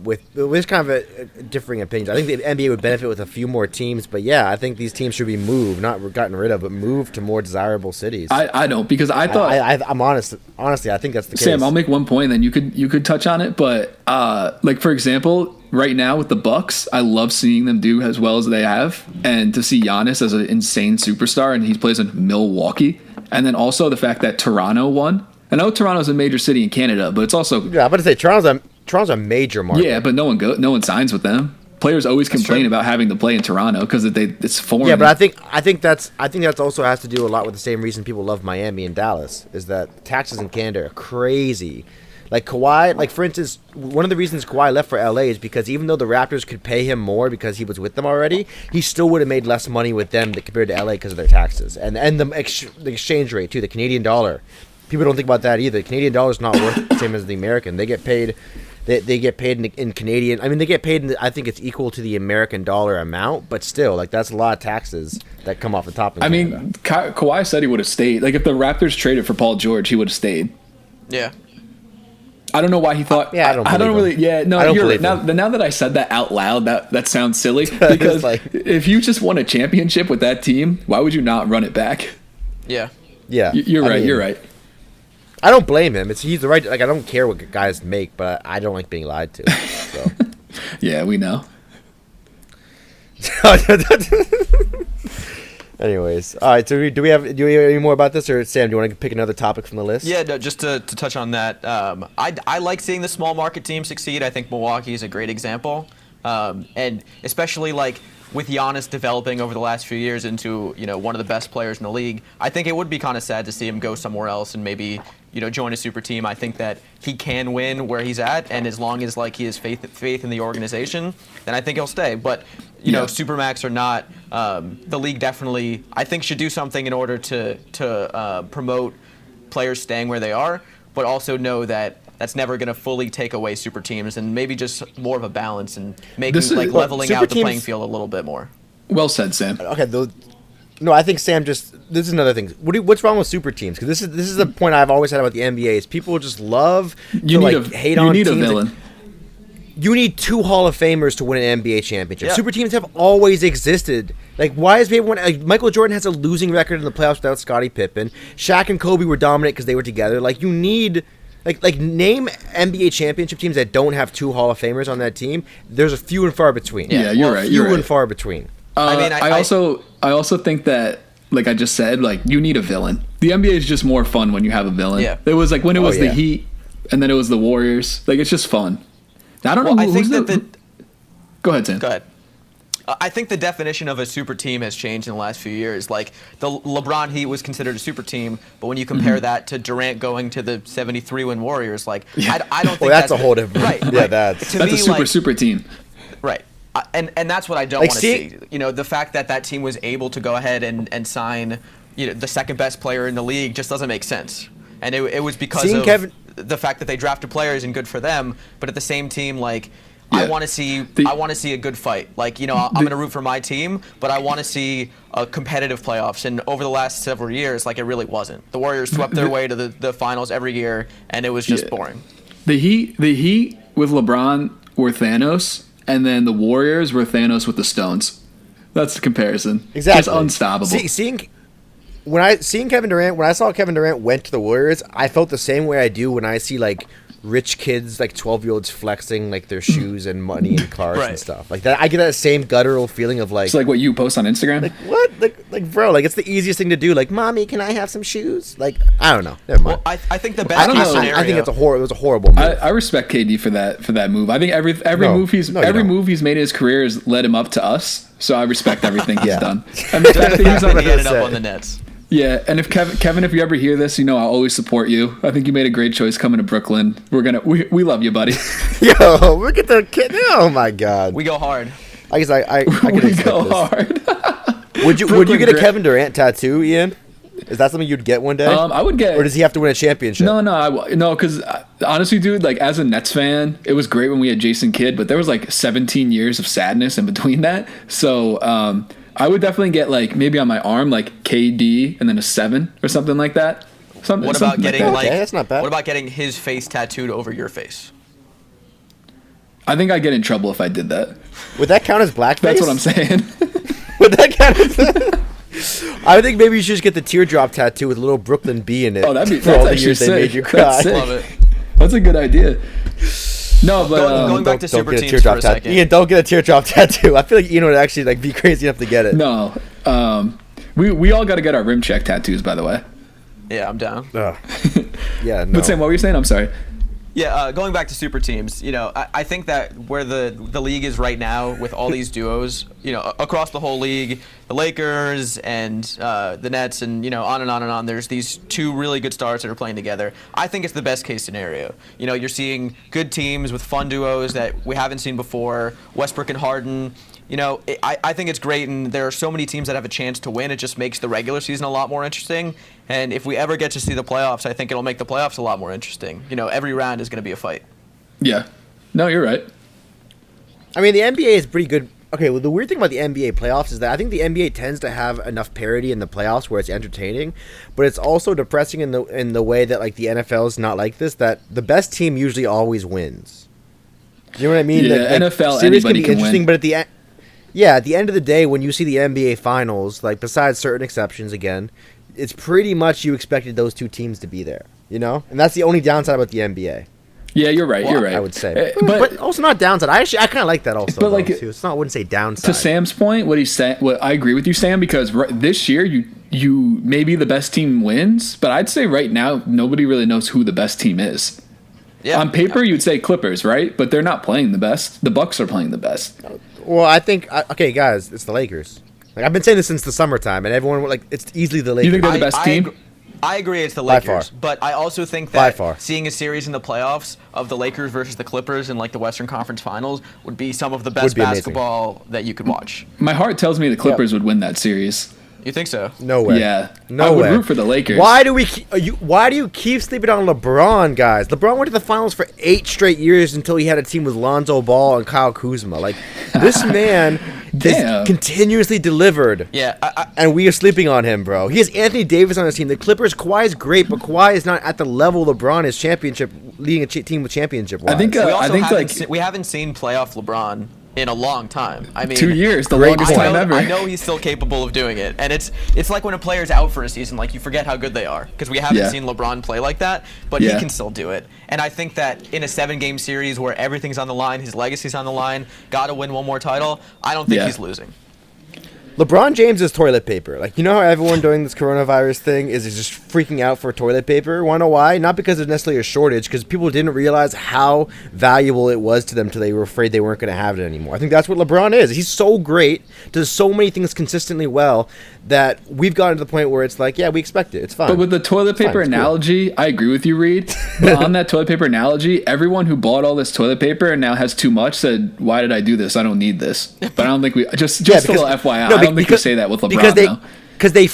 with kind of a differing opinions. I think the NBA would benefit with a few more teams, but I think these teams should be moved, not gotten rid of, but moved to more desirable cities. I don't, because I thought I'm honestly, I think that's the case. Sam, I'll make one point, then you could touch on it. But like for example, right now with the Bucks, I love seeing them do as well as they have, and to see Giannis as an insane superstar, and he plays in Milwaukee, and then also the fact that Toronto won. I know Toronto's a major city in Canada, but it's also I'm about to say Toronto's a major market. Yeah, but no one signs with them. players always complain about having to play in Toronto because it's foreign. Yeah, but I think that's also has to do a lot with the same reason people love Miami and Dallas, is that taxes in Canada are crazy. Like Kawhi, like for instance, one of the reasons Kawhi left for LA is because even though the Raptors could pay him more because he was with them already, he still would have made less money with them compared to LA because of their taxes and the exchange rate too, the Canadian dollar. People don't think about that either. The Canadian dollar is not worth the same as the American. They get paid. They get paid in Canadian. I mean, they get paid. I think it's equal to the American dollar amount, but still, like that's a lot of taxes that come off the top. I mean, Kawhi said he would have stayed. Like if the Raptors traded for Paul George, he would have stayed. Yeah. I don't know why he thought. Yeah, I don't really. Yeah, no, you're right. Now that I said that out loud, that sounds silly because if you just won a championship with that team, why would you not run it back? Yeah. Yeah. You're right. You're right. I don't blame him. He's the right. Like I don't care what guys make, but I don't like being lied to. So. Yeah, we know. Anyways, all right. So do we have any more about this, or Sam? Do you want to pick another topic from the list? Yeah, no, just to touch on that. I like seeing the small market team succeed. I think Milwaukee is a great example, and especially like with Giannis developing over the last few years into one of the best players in the league. I think it would be kind of sad to see him go somewhere else and maybe join a super team. I think that he can win where he's at, and as long as like he has faith in the organization, then I think he'll stay. But Supermax or not, the league definitely I think should do something in order to promote players staying where they are, but also know that that's never going to fully take away super teams, and maybe just more of a balance and making leveling out the playing field a little bit more. Well said, Sam. Okay, no, I think Sam this is another thing. What's wrong with super teams? Because this is the point I've always had about the NBA is people just love hate on teams. You need a villain. You need 2 Hall of Famers to win an NBA championship. Yeah. Super teams have always existed. Like, why is everyone? Like, Michael Jordan has a losing record in the playoffs without Scottie Pippen. Shaq and Kobe were dominant because they were together. Like, you need. Like name NBA championship teams that don't have 2 Hall of Famers on that team. There's a few and far between. Yeah, you're right. Few and far between. I also think that, like I just said, like you need a villain. The NBA is just more fun when you have a villain. Yeah. It was like when it was the Heat, and then it was the Warriors. Like it's just fun. I don't know. Go ahead, Tim. Go ahead. I think the definition of a super team has changed in the last few years. Like the LeBron Heat was considered a super team, but when you compare that to Durant going to the 73-win Warriors, like I don't think that's a whole different. Right. Yeah, that's a super team. Right. And that's what I don't want to see. The fact that team was able to go ahead and sign the second best player in the league just doesn't make sense. And it was because of the fact that they drafted players and good for them, but at the same team, like. Yeah. I want to see a good fight. Like, I'm going to root for my team, but I want to see a competitive playoffs. And over the last several years, like, it really wasn't. The Warriors swept their way to the finals every year, and it was just boring. The Heat with LeBron were Thanos, and then the Warriors were Thanos with the Stones. That's the comparison. Exactly. Just unstoppable. When I saw Kevin Durant went to the Warriors, I felt the same way I do when I see, like, rich kids, like 12-year-olds flexing like their shoes and money and cars and stuff like that. I get that same guttural feeling of like. It's like what you post on Instagram. Like what? Like bro, like it's the easiest thing to do. Like, mommy, can I have some shoes? Like I don't know. Never mind. Well, I think the best case scenario. I think it was a horrible move. I respect KD for that move. I think every move he's made in his career has led him up to us. So I respect everything he's done. And the fact that he ended up on the Nets. Yeah, and if Kevin, if you ever hear this, I'll always support you. I think you made a great choice coming to Brooklyn. We love you, buddy. Yo, look at the kid. Oh my God, we go hard. I guess I we go hard. Would you get a Kevin Durant tattoo, Ian? Is that something you'd get one day? I would get. Or does he have to win a championship? No, because honestly, dude, like as a Nets fan, it was great when we had Jason Kidd, but there was like 17 years of sadness in between that. So. I would definitely get like maybe on my arm like KD and then a 7 or something like that. What about getting that's not bad. What about getting his face tattooed over your face? I think I'd get in trouble if I did that. Would that count as blackface? That's what I'm saying. Would that count as I think maybe you should just get the teardrop tattoo with a little Brooklyn B in it. Oh, that's all the years they made you cry. Love it. That's a good idea. No, but going back to super teams for a second. Ian, don't get a teardrop tattoo. I feel like Ian would actually like be crazy enough to get it. No, we all got to get our rim check tattoos, by the way. Yeah, I'm down. Yeah, no. But Sam, what were you saying? I'm sorry. Yeah, going back to super teams, I think that where the league is right now with all these duos, across the whole league, the Lakers and the Nets and, on and on and on, there's these two really good stars that are playing together. I think it's the best case scenario. You're seeing good teams with fun duos that we haven't seen before, Westbrook and Harden. I think it's great, and there are so many teams that have a chance to win. It just makes the regular season a lot more interesting. And if we ever get to see the playoffs, I think it'll make the playoffs a lot more interesting. Every round is going to be a fight. Yeah. No, you're right. I mean, the NBA is pretty good. Okay, well, the weird thing about the NBA playoffs is that I think the NBA tends to have enough parity in the playoffs where it's entertaining, but it's also depressing in the way that like the NFL is not like this. That the best team usually always wins. You know what I mean? Yeah, NFL series anybody can be interesting, win. but at the end. Yeah, at the end of the day, when you see the NBA Finals, like besides certain exceptions, again, it's pretty much you expected those two teams to be there, and that's the only downside about the NBA. Yeah, you're right. You're right. I would say, but also not downside. I kind of like that also. But like, too. It's not. I wouldn't say downside. To Sam's point, what he's saying, I agree with you, Sam, because this year you maybe the best team wins, but I'd say right now nobody really knows who the best team is. Yeah. On paper, you'd say Clippers, right? But they're not playing the best. The Bucks are playing the best. Well, I think okay, guys, it's the Lakers. Like I've been saying this since the summertime, and everyone it's easily the Lakers. You think they're the best team? I agree it's the Lakers, but I also think that seeing a series in the playoffs of the Lakers versus the Clippers in like the Western Conference Finals would be some of the best basketball that you could watch. My heart tells me the Clippers would win that series. You think so? No way. Yeah. No way. I would root for the Lakers. Why do you keep sleeping on LeBron, guys? LeBron went to the finals for 8 straight years until he had a team with Lonzo Ball and Kyle Kuzma. Like, this man is continuously delivered. Yeah. And we are sleeping on him, bro. He has Anthony Davis on his team. The Clippers, Kawhi is great, but Kawhi is not at the level LeBron is leading a team with championship-wise. I think we haven't seen playoff LeBron in a long time. I mean, 2 years, the longest time ever. I know he's still capable of doing it, and it's like when a player's out for a season, like you forget how good they are because we haven't seen LeBron play like that, but he can still do it. And I think that in a 7-game series where everything's on the line, his legacy's on the line, got to win one more title, I don't think he's losing. LeBron James is toilet paper. Like, how everyone during this coronavirus thing is just freaking out for toilet paper? Want to know why? Not because there's necessarily a shortage, because people didn't realize how valuable it was to them till they were afraid they weren't going to have it anymore. I think that's what LeBron is. He's so great, does so many things consistently well, that we've gotten to the point where it's like, yeah, we expect it. It's fine. But with the toilet paper analogy, cool. I agree with you, Reed. But on that toilet paper analogy, everyone who bought all this toilet paper and now has too much said, why did I do this? I don't need this. But I don't think we... Just a little FYI. I don't think we say that with LeBron because they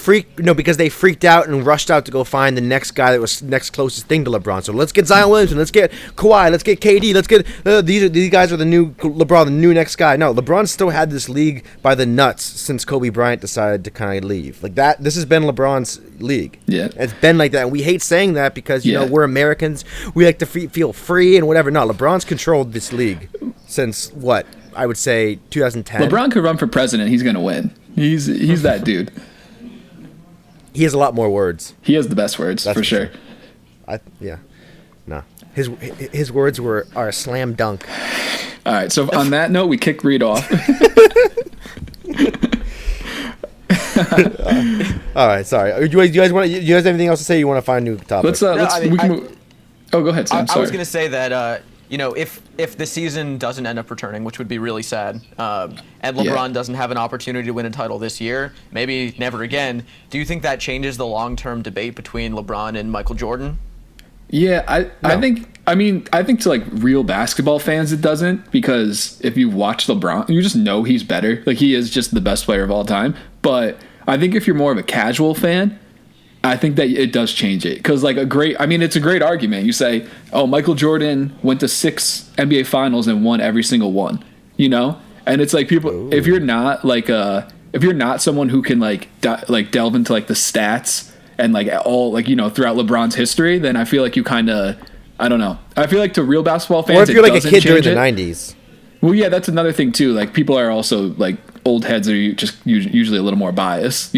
freaked out and rushed out to go find the next guy that was next closest thing to LeBron. So let's get Zion Williamson, let's get Kawhi, let's get KD, let's get these guys are the new LeBron, the new next guy. No, LeBron still had this league by the nuts since Kobe Bryant decided to kind of leave. Like that, this has been LeBron's league. Yeah, it's been like that, and we hate saying that because you know we're Americans, we like to feel free and whatever. No, LeBron's controlled this league since what I would say 2010. LeBron could run for president; he's gonna win. He's that dude. He has a lot more words. He has the best words, for sure. No. His words are a slam dunk. All right, so on that note, we kick Reed off. All right, sorry. Do you guys have anything else to say? You want to find a new topic? We can move. Oh, go ahead, Sam. I was going to say that if the season doesn't end up returning, which would be really sad, and LeBron doesn't have an opportunity to win a title this year, maybe never again, do you think that changes the long-term debate between LeBron and Michael Jordan? Yeah, I think to like real basketball fans it doesn't, because if you watch LeBron, you just know he's better. Like he is just the best player of all time. But I think if you're more of a casual fan, I think that it does change it, because like it's a great argument. You say, oh, Michael Jordan went to 6 NBA finals and won every single one, and it's like people, ooh. If you're not someone who can delve into like the stats and like all throughout LeBron's history, then I feel like you kind of, I don't know. I feel like to real basketball fans, or if you're like a kid during the 90s. Well, yeah, that's another thing too. Like people are also like old heads are just usually a little more biased,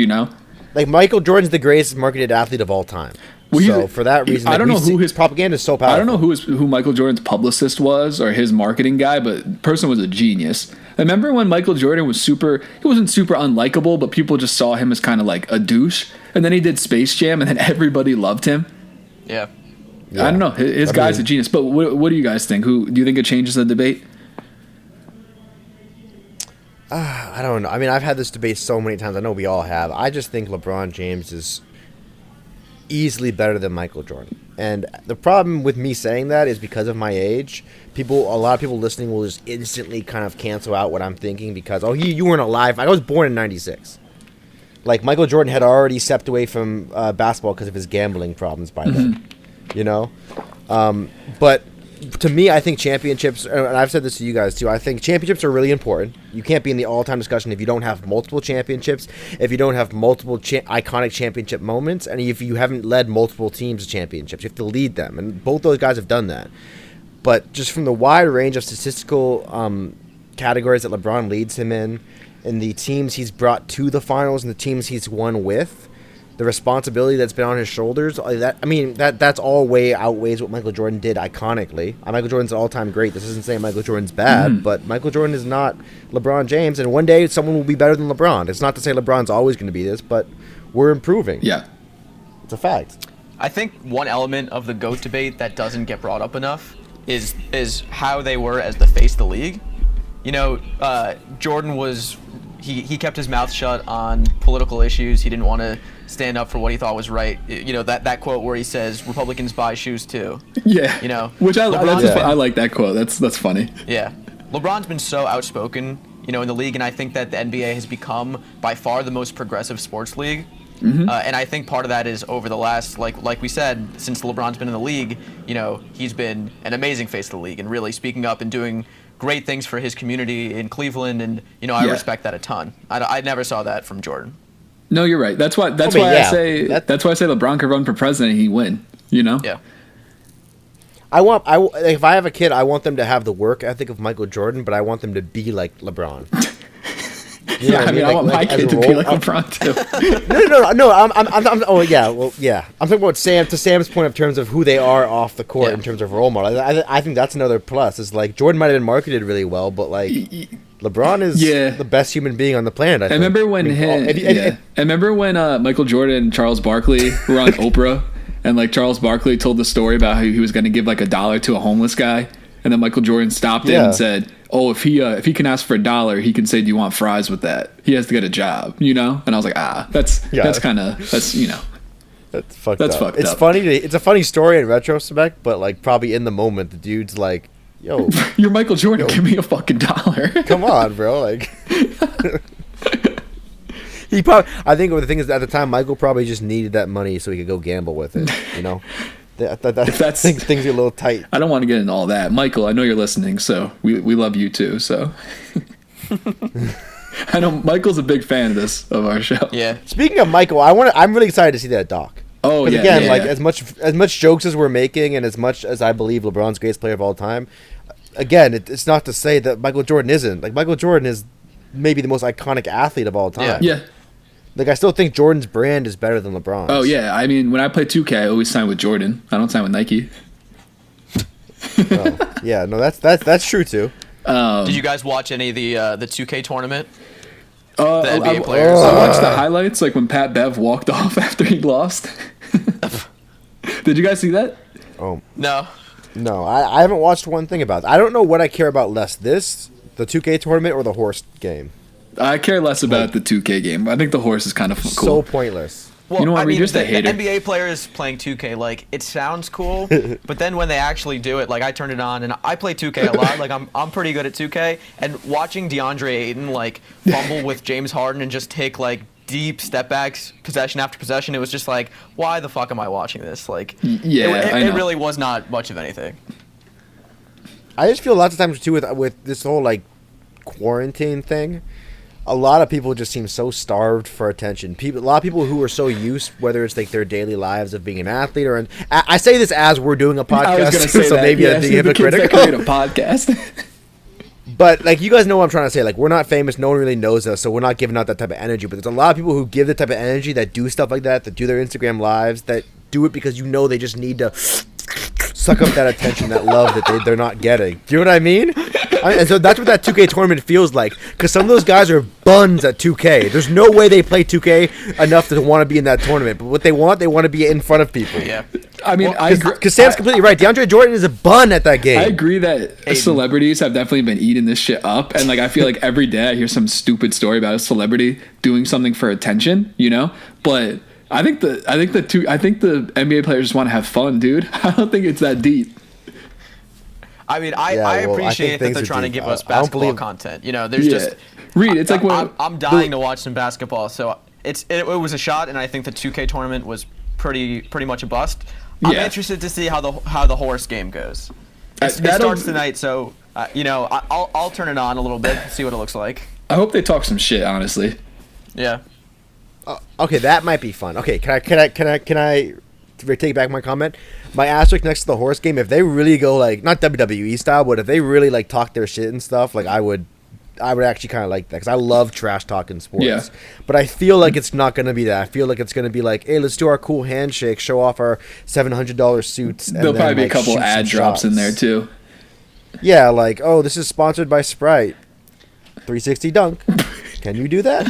Like Michael Jordan's the greatest marketed athlete of all time. Well, so for that reason, I don't know who his propaganda is so powerful. I don't know who Michael Jordan's publicist was or his marketing guy, but the person was a genius. I remember when Michael Jordan was he wasn't super unlikable, but people just saw him as kind of like a douche. And then he did Space Jam, and then everybody loved him. Yeah. I don't know. His guy's a genius. But what do you guys think? Who do you think it changes the debate? I don't know. I mean, I've had this debate so many times. I know we all have. I just think LeBron James is easily better than Michael Jordan. And the problem with me saying that is because of my age. A lot of people listening will just instantly kind of cancel out what I'm thinking because, you weren't alive. I was born in 96. Like, Michael Jordan had already stepped away from basketball because of his gambling problems by then. You know? But to me, I think championships, and I've said this to you guys too, I think championships are really important. You can't be in the all-time discussion if you don't have multiple championships, if you don't have multiple iconic championship moments, and if you haven't led multiple teams to championships. You have to lead them, and both those guys have done that. But just from the wide range of statistical categories that LeBron leads him in, and the teams he's brought to the finals and the teams he's won with, the responsibility that's been on his shoulders, that's all way outweighs what Michael Jordan did iconically. Michael Jordan's an all-time great. This isn't saying Michael Jordan's bad, but Michael Jordan is not LeBron James, and one day someone will be better than LeBron. It's not to say LeBron's always going to be this, but we're improving. Yeah. It's a fact. I think one element of the GOAT debate that doesn't get brought up enough is how they were as the face of the league. You know, Jordan was... He kept his mouth shut on political issues. He didn't want to stand up for what he thought was right. You know, that quote where he says, Republicans buy shoes too. Yeah. You know, which I like that quote. That's funny. Yeah. LeBron's been so outspoken, you know, in the league, and I think that the NBA has become by far the most progressive sports league. And I think part of that is over the last, like we said, since LeBron's been in the league, you know, he's been an amazing face of the league and really speaking up and doing great things for his community in Cleveland, and you know I respect that a ton. I never saw that from Jordan. No, you're right. That's why I say LeBron could run for president and he'd win. You know? Yeah. If I have a kid, I want them to have the work ethic of Michael Jordan, but I want them to be like LeBron. You know I want my kid to be like LeBron too. No. I'm talking about Sam. To Sam's point, in terms of who they are off the court, in terms of role model. I think that's another plus. Is like Jordan might have been marketed really well, but like LeBron is the best human being on the planet. I remember when Michael Jordan and Charles Barkley were on Oprah, and like Charles Barkley told the story about how he was going to give like $1 to a homeless guy, and then Michael Jordan stopped him and said, "Oh, if he can ask for $1, he can say, 'Do you want fries with that?' He has to get a job, you know." And I was like, that's you know, that's fucked up. It's funny. It's a funny story in retrospect, but like probably in the moment, the dude's like, "Yo, you're Michael Jordan. Give me a fucking $1." Come on, bro. Like, I think the thing is, at the time, Michael probably just needed that money so he could go gamble with it. You know. Things get a little tight. I don't want to get into all that. Michael, I know you're listening, so we love you too. So I know Michael's a big fan of our show. Yeah. Speaking of Michael, I'm really excited to see that doc. Oh yeah. Again, as much jokes as we're making, and as much as I believe LeBron's greatest player of all time, again, it's not to say that Michael Jordan isn't. Like Michael Jordan is maybe the most iconic athlete of all time. Yeah. Like, I still think Jordan's brand is better than LeBron's. Oh, yeah. I mean, when I play 2K, I always sign with Jordan. I don't sign with Nike. Yeah, no, that's true, too. Did you guys watch any of the 2K tournament? The NBA players? I watched the highlights, like when Pat Bev walked off after he lost. Did you guys see that? Oh. No. No, I haven't watched one thing about it. I don't know what I care about less, the 2K tournament, or the horse game. I care less about the 2K game. I think the horse is kind of cool. So pointless. Well, you know what? I mean, just a hater. The NBA players playing 2K, like, it sounds cool, but then when they actually do it, like, I turned it on, and I play 2K a lot. Like, I'm pretty good at 2K, and watching DeAndre Ayton, like, fumble with James Harden and just take, like, deep step backs, possession after possession, it was just like, why the fuck am I watching this? Like, it really was not much of anything. I just feel lots of times, too, with this whole, like, quarantine thing, a lot of people just seem so starved for attention. A lot of people who are so used, whether it's like their daily lives of being an athlete or I say this as we're doing a podcast, I was going to say so maybe I'm being hypocritical. Create a podcast. But like, you guys know what I'm trying to say. Like, we're not famous, no one really knows us, so we're not giving out that type of energy. But there's a lot of people who give the type of energy, that do stuff like that do their Instagram lives, that do it because they just need to suck up that attention, that love that they're not getting. Do you know what I mean? And so that's what that 2K tournament feels like. Because some of those guys are buns at 2K. There's no way they play 2K enough to want to be in that tournament. But what they want to be in front of people. Yeah. I mean, because Sam's completely right. DeAndre Jordan is a bun at that game. I agree that celebrities have definitely been eating this shit up, and like I feel like every day I hear some stupid story about a celebrity doing something for attention, you know. But I think the NBA players just want to have fun, dude. I don't think it's that deep. I mean, I appreciate that they're trying to give us basketball content. You know, there's just Reed. It's like I'm dying to watch some basketball, so it was a shot, and I think the 2K tournament was pretty much a bust. I'm interested to see how the H.O.R.S.E game goes. It starts tonight, so I'll turn it on a little bit, see what it looks like. I hope they talk some shit, honestly. Yeah. Okay, that might be fun. Okay, can I take back my comment? My asterisk next to the H.O.R.S.E game, if they really go like not WWE style, but if they really like talk their shit and stuff, like I would actually kind of like that because I love trash talking sports. Yeah. But I feel like it's not going to be that. I feel like it's going to be like, hey, let's do our cool handshake, show off our $700 suits. And there'll probably be a couple ad drops in there too. Yeah, like, oh, this is sponsored by Sprite. 360 dunk. Can you do that?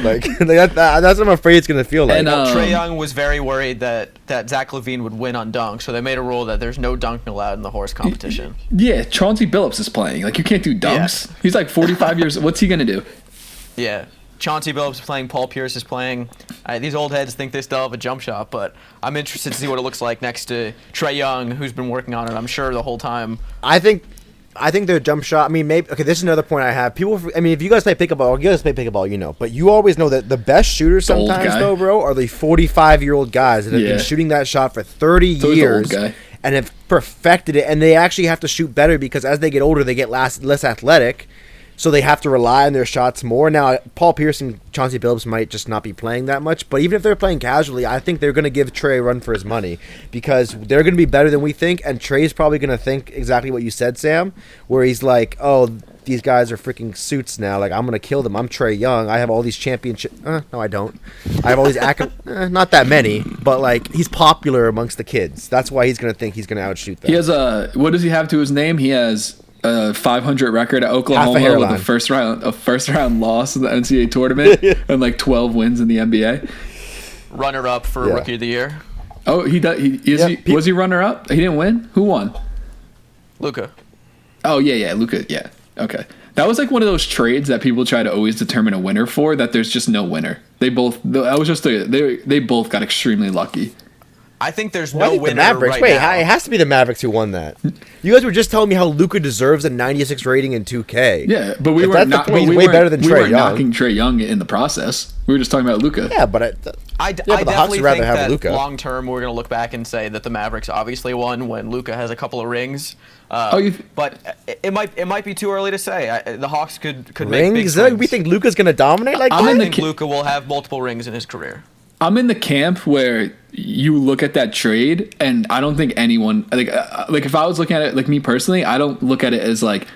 That's what I'm afraid it's going to feel like. And Trae Young was very worried that Zach LaVine would win on dunk, so they made a rule that there's no dunking allowed in the H.O.R.S.E competition. Yeah, Chauncey Billups is playing. Like, you can't do dunks. Yeah. He's like 45 years. What's he going to do? Yeah. Chauncey Billups is playing. Paul Pierce is playing. These old heads think they still have a jump shot, but I'm interested to see what it looks like next to Trae Young, who's been working on it, I'm sure, the whole time. I think their jump shot. I mean, maybe. Okay, this is another point I have. If you guys play pickleball, you know. But you always know that the best shooters sometimes, though, bro, are the 45-year-old guys that have been shooting that shot for 30 years and have perfected it. And they actually have to shoot better because as they get older, they get less athletic. So they have to rely on their shots more. Now, Paul Pierce and Chauncey Billups might just not be playing that much. But even if they're playing casually, I think they're going to give Trae a run for his money because they're going to be better than we think. And Trae's probably going to think exactly what you said, Sam, where he's like, oh, these guys are freaking suits now. Like, I'm going to kill them. I'm Trae Young. I have all these championships. No, I don't. I have all these not that many. But, like, he's popular amongst the kids. That's why he's going to think he's going to outshoot them. He has what does he have to his name? He has a 500 record at Oklahoma with a first round loss in the NCAA tournament and like 12 wins in the NBA. Runner up for Rookie of the Year. Oh, was he runner up? He didn't win. Who won? Luka. Oh yeah, Luka. Yeah, okay. That was like one of those trades that people try to always determine a winner for. That there's just no winner. They both got extremely lucky. I think there's no winner. The Mavericks. Right now. It has to be the Mavericks who won that. You guys were just telling me how Luka deserves a 96 rating in 2K. Yeah, but we weren't better than Trae Young. We weren't knocking Trae Young in the process. We were just talking about Luka. Yeah, but I definitely think that long term we're going to look back and say that the Mavericks obviously won when Luka has a couple of rings. But it might be too early to say. The Hawks could make big swings. We think Luka's going to dominate like that? I think Luka will have multiple rings in his career. I'm in the camp where you look at that trade, and I don't think anyone like if I was looking at it, like me personally, I don't look at it as like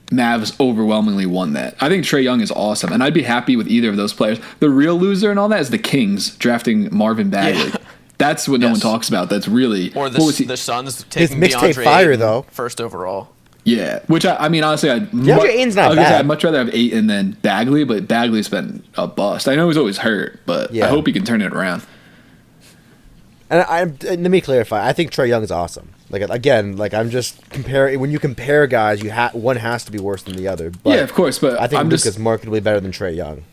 Mavs overwhelmingly won that. I think Trae Young is awesome, and I'd be happy with either of those players. The real loser and all that is the Kings drafting Marvin Bagley. Yeah. That's what no one talks about. That's really the Suns taking his mixtape fire though, first overall. Yeah, which I mean, honestly, I'd much rather have Ayton than Bagley, but Bagley's been a bust. I know he's always hurt, but I hope he can turn it around. And let me clarify. I think Trae Young is awesome. Like again, like I'm just comparing. When you compare guys, one has to be worse than the other. But yeah, of course. But I think Luka's markedly better than Trae Young.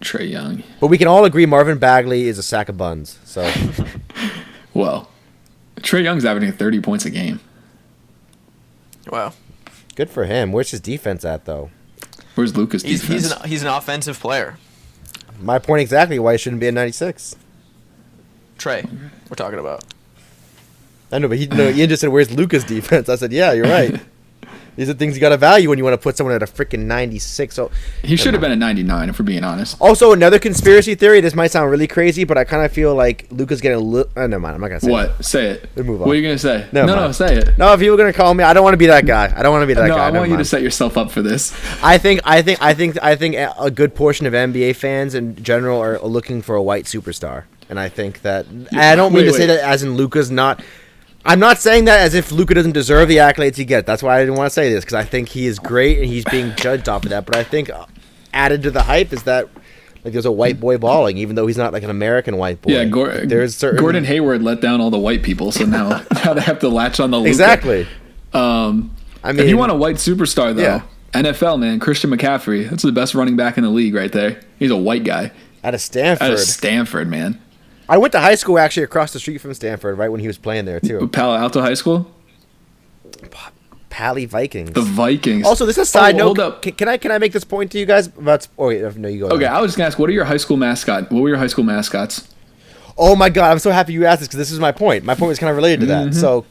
Trae Young. But we can all agree Marvin Bagley is a sack of buns. So, well, Trae Young's averaging 30 points a game. Wow. Good for him. Where's his defense at, though? Where's Luka's defense? He's an offensive player. My point exactly why he shouldn't be a 96. Trae, we're talking about. I know, but Ian just said, where's Luka's defense? I said, yeah, you're right. These are things you got to value when you want to put someone at a freaking 96. So he should have been a 99, if we're being honest. Also, another conspiracy theory. This might sound really crazy, but I kind of feel like Luka's getting a little... never mind. I'm not going to say what? It. Say it. We'll move on. What are you going to say? No, say it. No, if you were going to call me, I don't want to be that guy. I want you to set yourself up for this. I think a good portion of NBA fans in general are looking for a white superstar. And I think that... I don't mean to say that as in Luka's not... I'm not saying that as if Luka doesn't deserve the accolades he gets. That's why I didn't want to say this, because I think he is great and he's being judged off of that. But I think added to the hype is that like there's a white boy balling, even though he's not like an American white boy. Yeah, there's certain... Gordon Hayward let down all the white people, so now they have to latch on the Luka. Exactly. I mean, if you want a white superstar, though, NFL, man, Christian McCaffrey. That's the best running back in the league right there. He's a white guy. Out of Stanford, man. I went to high school actually across the street from Stanford, right when he was playing there too. Palo Alto High School. Pally Vikings. The Vikings. Also, this is a side note. Hold up. Can I make this point to you guys about? Oh wait, no, you go. Okay, I was just gonna ask, what were your high school mascots? Oh my god, I'm so happy you asked this because this is my point. My point was kind of related to that. Mm-hmm. So,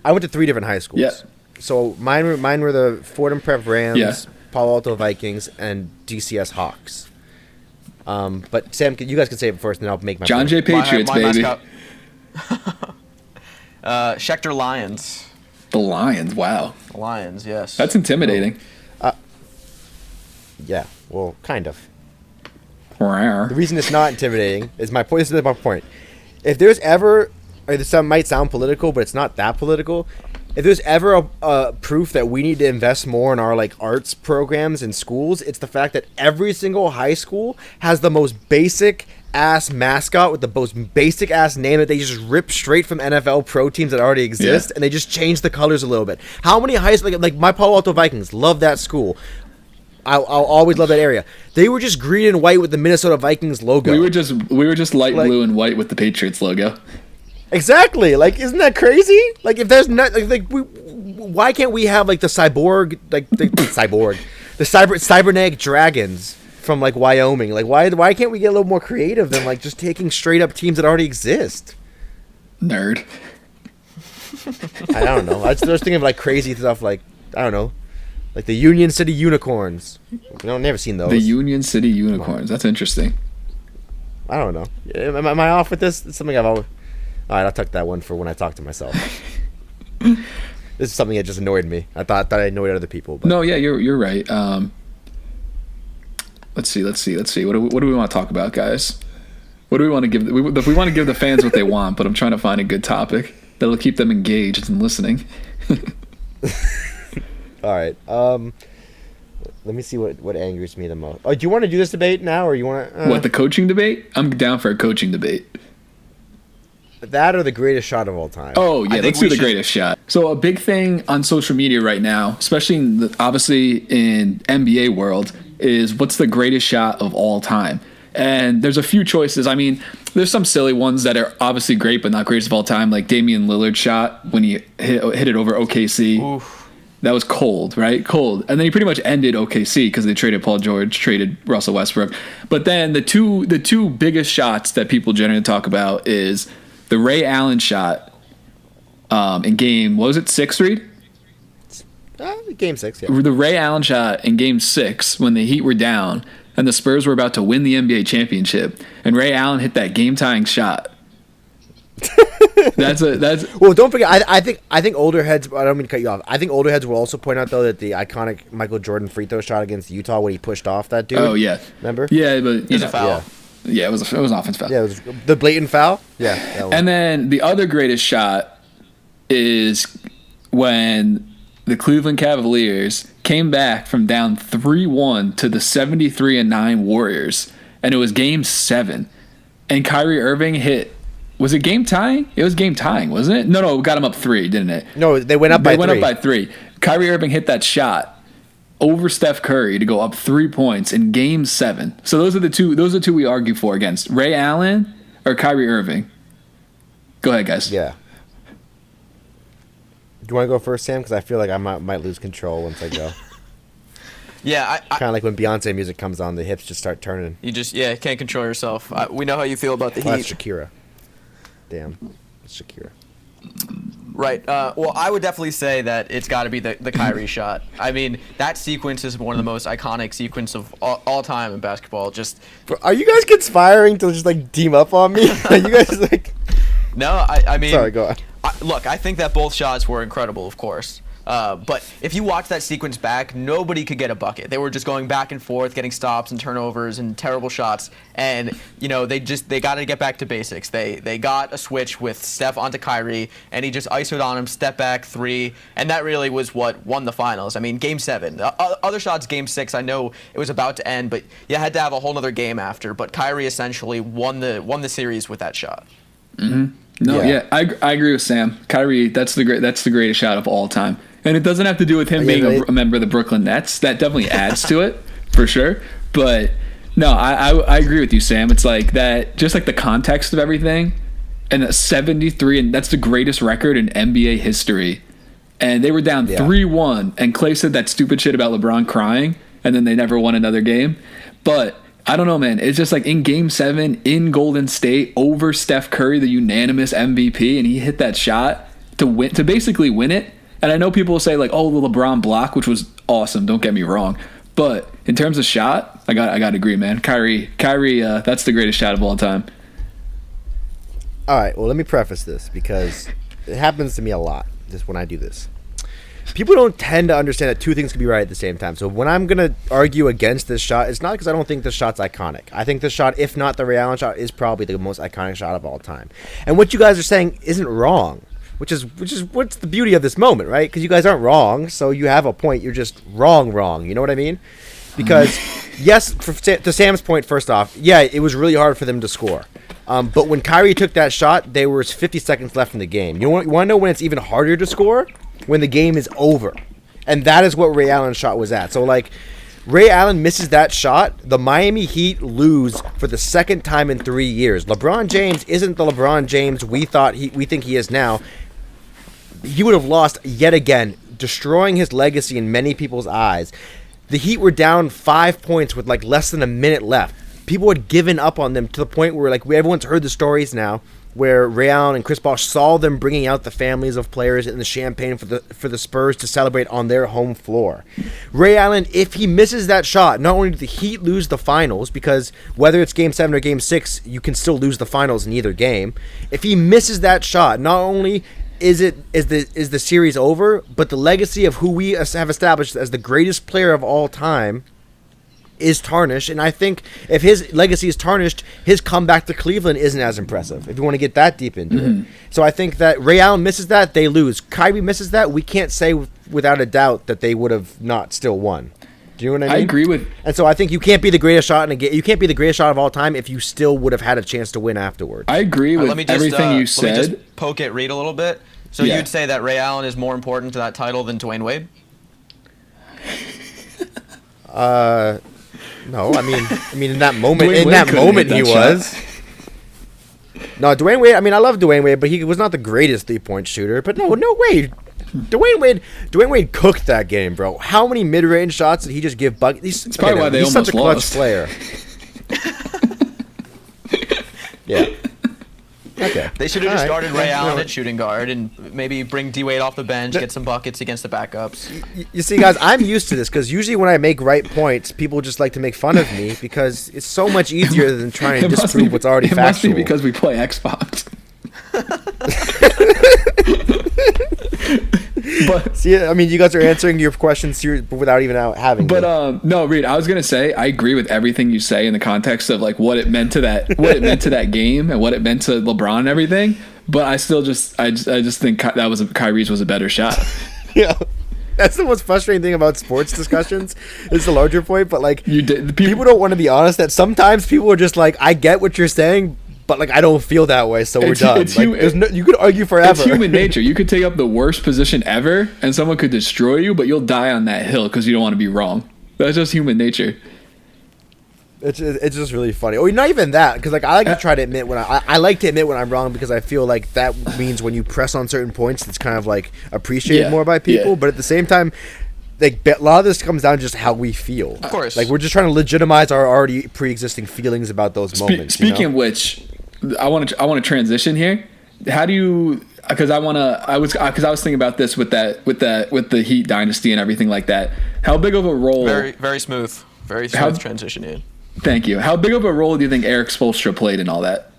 I went to 3 different high schools. Yeah. So mine were the Fordham Prep Rams, Yeah. Palo Alto Vikings, and DCS Hawks. But Sam, you guys can say it first, and then I'll make my John point. Jay Patriots, my baby. mascot. Schechter Lions. The Lions. Wow. Lions, yes. That's intimidating. Yeah, well, kind of. Rawr. The reason it's not intimidating is my point. This is my point. If there's ever, or this might sound political, but it's not that political. If there's ever a proof that we need to invest more in our like arts programs in schools, it's the fact that every single high school has the most basic ass mascot with the most basic ass name that they just rip straight from NFL pro teams that already exist, and they just change the colors a little bit. How many high school like my Palo Alto Vikings love that school. I'll always love that area. They were just green and white with the Minnesota Vikings logo. We were just light blue and white with the Patriots logo. Exactly. Like, isn't that crazy? Like, if there's not why can't we have like the cyborg, like the cybernetic dragons from like Wyoming? Like, why can't we get a little more creative than like just taking straight up teams that already exist? Nerd. I don't know. I was thinking of like crazy stuff, like I don't know, like the Union City Unicorns. Never seen those. The Union City Unicorns. That's interesting. I don't know. Am I off with this? It's something I've always. All right, I'll tuck that one for when I talk to myself. This is something that just annoyed me. I thought I annoyed other people. But. No, yeah, you're right. Let's see. What do we want to talk about, guys? What do we want to give? We want to give the fans what they want, but I'm trying to find a good topic that'll keep them engaged and listening. All right. Let me see what angers me the most. Oh, do you want to do this debate now, or you want to? What, the coaching debate? I'm down for a coaching debate. That or the greatest shot of all time? Oh, yeah, let's do the greatest shot. So a big thing on social media right now, especially obviously in NBA world, is what's the greatest shot of all time? And there's a few choices. I mean, there's some silly ones that are obviously great, but not greatest of all time, like Damian Lillard's shot when he hit it over OKC. Oof. That was cold, right? Cold. And then he pretty much ended OKC because they traded Paul George, traded Russell Westbrook. But then the two biggest shots that people generally talk about is the Ray Allen shot in game, what was it, 6, Reed? Game 6, yeah. The Ray Allen shot in game 6 when the Heat were down and the Spurs were about to win the NBA championship, and Ray Allen hit that game-tying shot. That's well, don't forget. I think older heads. I don't mean to cut you off. I think older heads will also point out though that the iconic Michael Jordan free throw shot against Utah when he pushed off that dude. Oh yeah, remember? Yeah, but it was a foul. Yeah, it was an offense foul. Yeah, it was the blatant foul. Yeah, that one. And then the other greatest shot is when the Cleveland Cavaliers came back from down 3-1 to the 73-9 Warriors, and it was Game 7, and Kyrie Irving hit. Was it game tying? It was game tying, wasn't it? No, it got him up 3, didn't it? No, they went up by 3. They went up by 3. Kyrie Irving hit that shot over Steph Curry to go up 3 points in Game 7. So those are the two we argue for against Ray Allen or Kyrie Irving. Go ahead, guys. Yeah. Do you want to go first, Sam? Because I feel like I might lose control once I go. Yeah, kind of like when Beyonce music comes on, the hips just start turning. You just can't control yourself. We know how you feel about the Heat. That's Shakira. Damn, it's Shakira. Right. Well, I would definitely say that it's got to be the Kyrie shot. I mean, that sequence is one of the most iconic sequence of all time in basketball. Just are you guys conspiring to just like team up on me? Are you guys like? No, I mean. Sorry, go on. Look, I think that both shots were incredible, of course. But if you watch that sequence back, nobody could get a bucket. They were just going back and forth, getting stops and turnovers and terrible shots. And they got to get back to basics. They got a switch with Steph onto Kyrie, and he just isoed on him, step back three, and that really was what won the finals. I mean, Game 7. Other shots, Game 6. I know it was about to end, but you had to have a whole other game after. But Kyrie essentially won the series with that shot. Mm-hmm. No, yeah, I agree with Sam. Kyrie, that's the greatest shot of all time. And it doesn't have to do with him being a member of the Brooklyn Nets. That definitely adds to it, for sure. But no, I agree with you, Sam. It's like that, just like the context of everything. And 73, and that's the greatest record in NBA history. And they were down 3-1, and Klay said that stupid shit about LeBron crying, and then they never won another game. But I don't know, man. It's just like in Game 7 in Golden State over Steph Curry, the unanimous MVP, and he hit that shot to basically win it. And I know people will say like, "Oh, the LeBron block," which was awesome. Don't get me wrong, but in terms of shot, I got to agree, man. Kyrie, that's the greatest shot of all time. All right. Well, let me preface this because it happens to me a lot. Just when I do this, people don't tend to understand that two things can be right at the same time. So when I'm gonna argue against this shot, it's not because I don't think this shot's iconic. I think this shot, if not the Ray Allen shot, is probably the most iconic shot of all time. And what you guys are saying isn't wrong. Which is what's the beauty of this moment, right? Because you guys aren't wrong, so you have a point. You're just wrong. You know what I mean? Because yes, to Sam's point, first off, yeah, it was really hard for them to score. But when Kyrie took that shot, there was 50 seconds left in the game. You want to know when it's even harder to score? When the game is over, and that is what Ray Allen's shot was at. So like, Ray Allen misses that shot, the Miami Heat lose for the second time in 3 years. LeBron James isn't the LeBron James we think he is now. He would have lost yet again, destroying his legacy in many people's eyes. The Heat were down 5 points with like less than a minute left. People had given up on them to the point where like everyone's heard the stories now, where Ray Allen and Chris Bosh saw them bringing out the families of players in the champagne for the Spurs to celebrate on their home floor. Ray Allen, if he misses that shot, not only do the Heat lose the finals, because whether it's Game 7 or Game 6, you can still lose the finals in either game. If he misses that shot, not only is the series over, but the legacy of who we have established as the greatest player of all time is tarnished. And I think if his legacy is tarnished, his comeback to Cleveland isn't as impressive, if you want to get that deep into it. So I think that Ray Allen misses that, they lose. Kyrie misses that, we can't say without a doubt that they would have not still won. Do you know what I mean? I agree with. And so I think you can't be the greatest shot in a game. You can't be the greatest shot of all time if you still would have had a chance to win afterwards. I agree with everything you said. Let me just poke at Reed a little bit. So you'd say that Ray Allen is more important to that title than Dwayne Wade? No, I mean in that moment, he was. No, Dwayne Wade. I mean, I love Dwayne Wade, but he was not the greatest 3-point shooter. But no way. Dwayne Wade cooked that game, bro. How many mid-range shots did he just give? It's probably why they almost lost. He's such a clutch player. Yeah. Okay. They should have just started Ray Allen at shooting guard and maybe bring D-Wade off the bench, get some buckets against the backups. You see, guys, I'm used to this because usually when I make right points, people just like to make fun of me because it's so much easier than trying to disprove what's already factual. It must be because we play Xbox. But see, I mean, you guys are answering your questions without even having. But no, Reed, I was gonna say I agree with everything you say in the context of like what it meant to that game and what it meant to LeBron and everything. But I still just think Kyrie's was a better shot. Yeah. That's the most frustrating thing about sports discussions is the larger point. But like, people don't want to be honest that sometimes people are just like, I get what you're saying, but like I don't feel that way, so we're done. You could argue forever. It's human nature. You could take up the worst position ever, and someone could destroy you, but you'll die on that hill because you don't want to be wrong. That's just human nature. It's just really funny. Or not even that, because like I like to try to admit when I like to admit when I'm wrong because I feel like that means when you press on certain points, it's kind of like appreciated more by people. Yeah. But at the same time, like a lot of this comes down to just how we feel. Of course, like we're just trying to legitimize our already pre-existing feelings about those moments. Speaking of which, I want to transition here. How do you? Because I was thinking about this with the Heat dynasty and everything like that. How big of a role? Very smooth transition in. Thank you. How big of a role do you think Eric Spoelstra played in all that?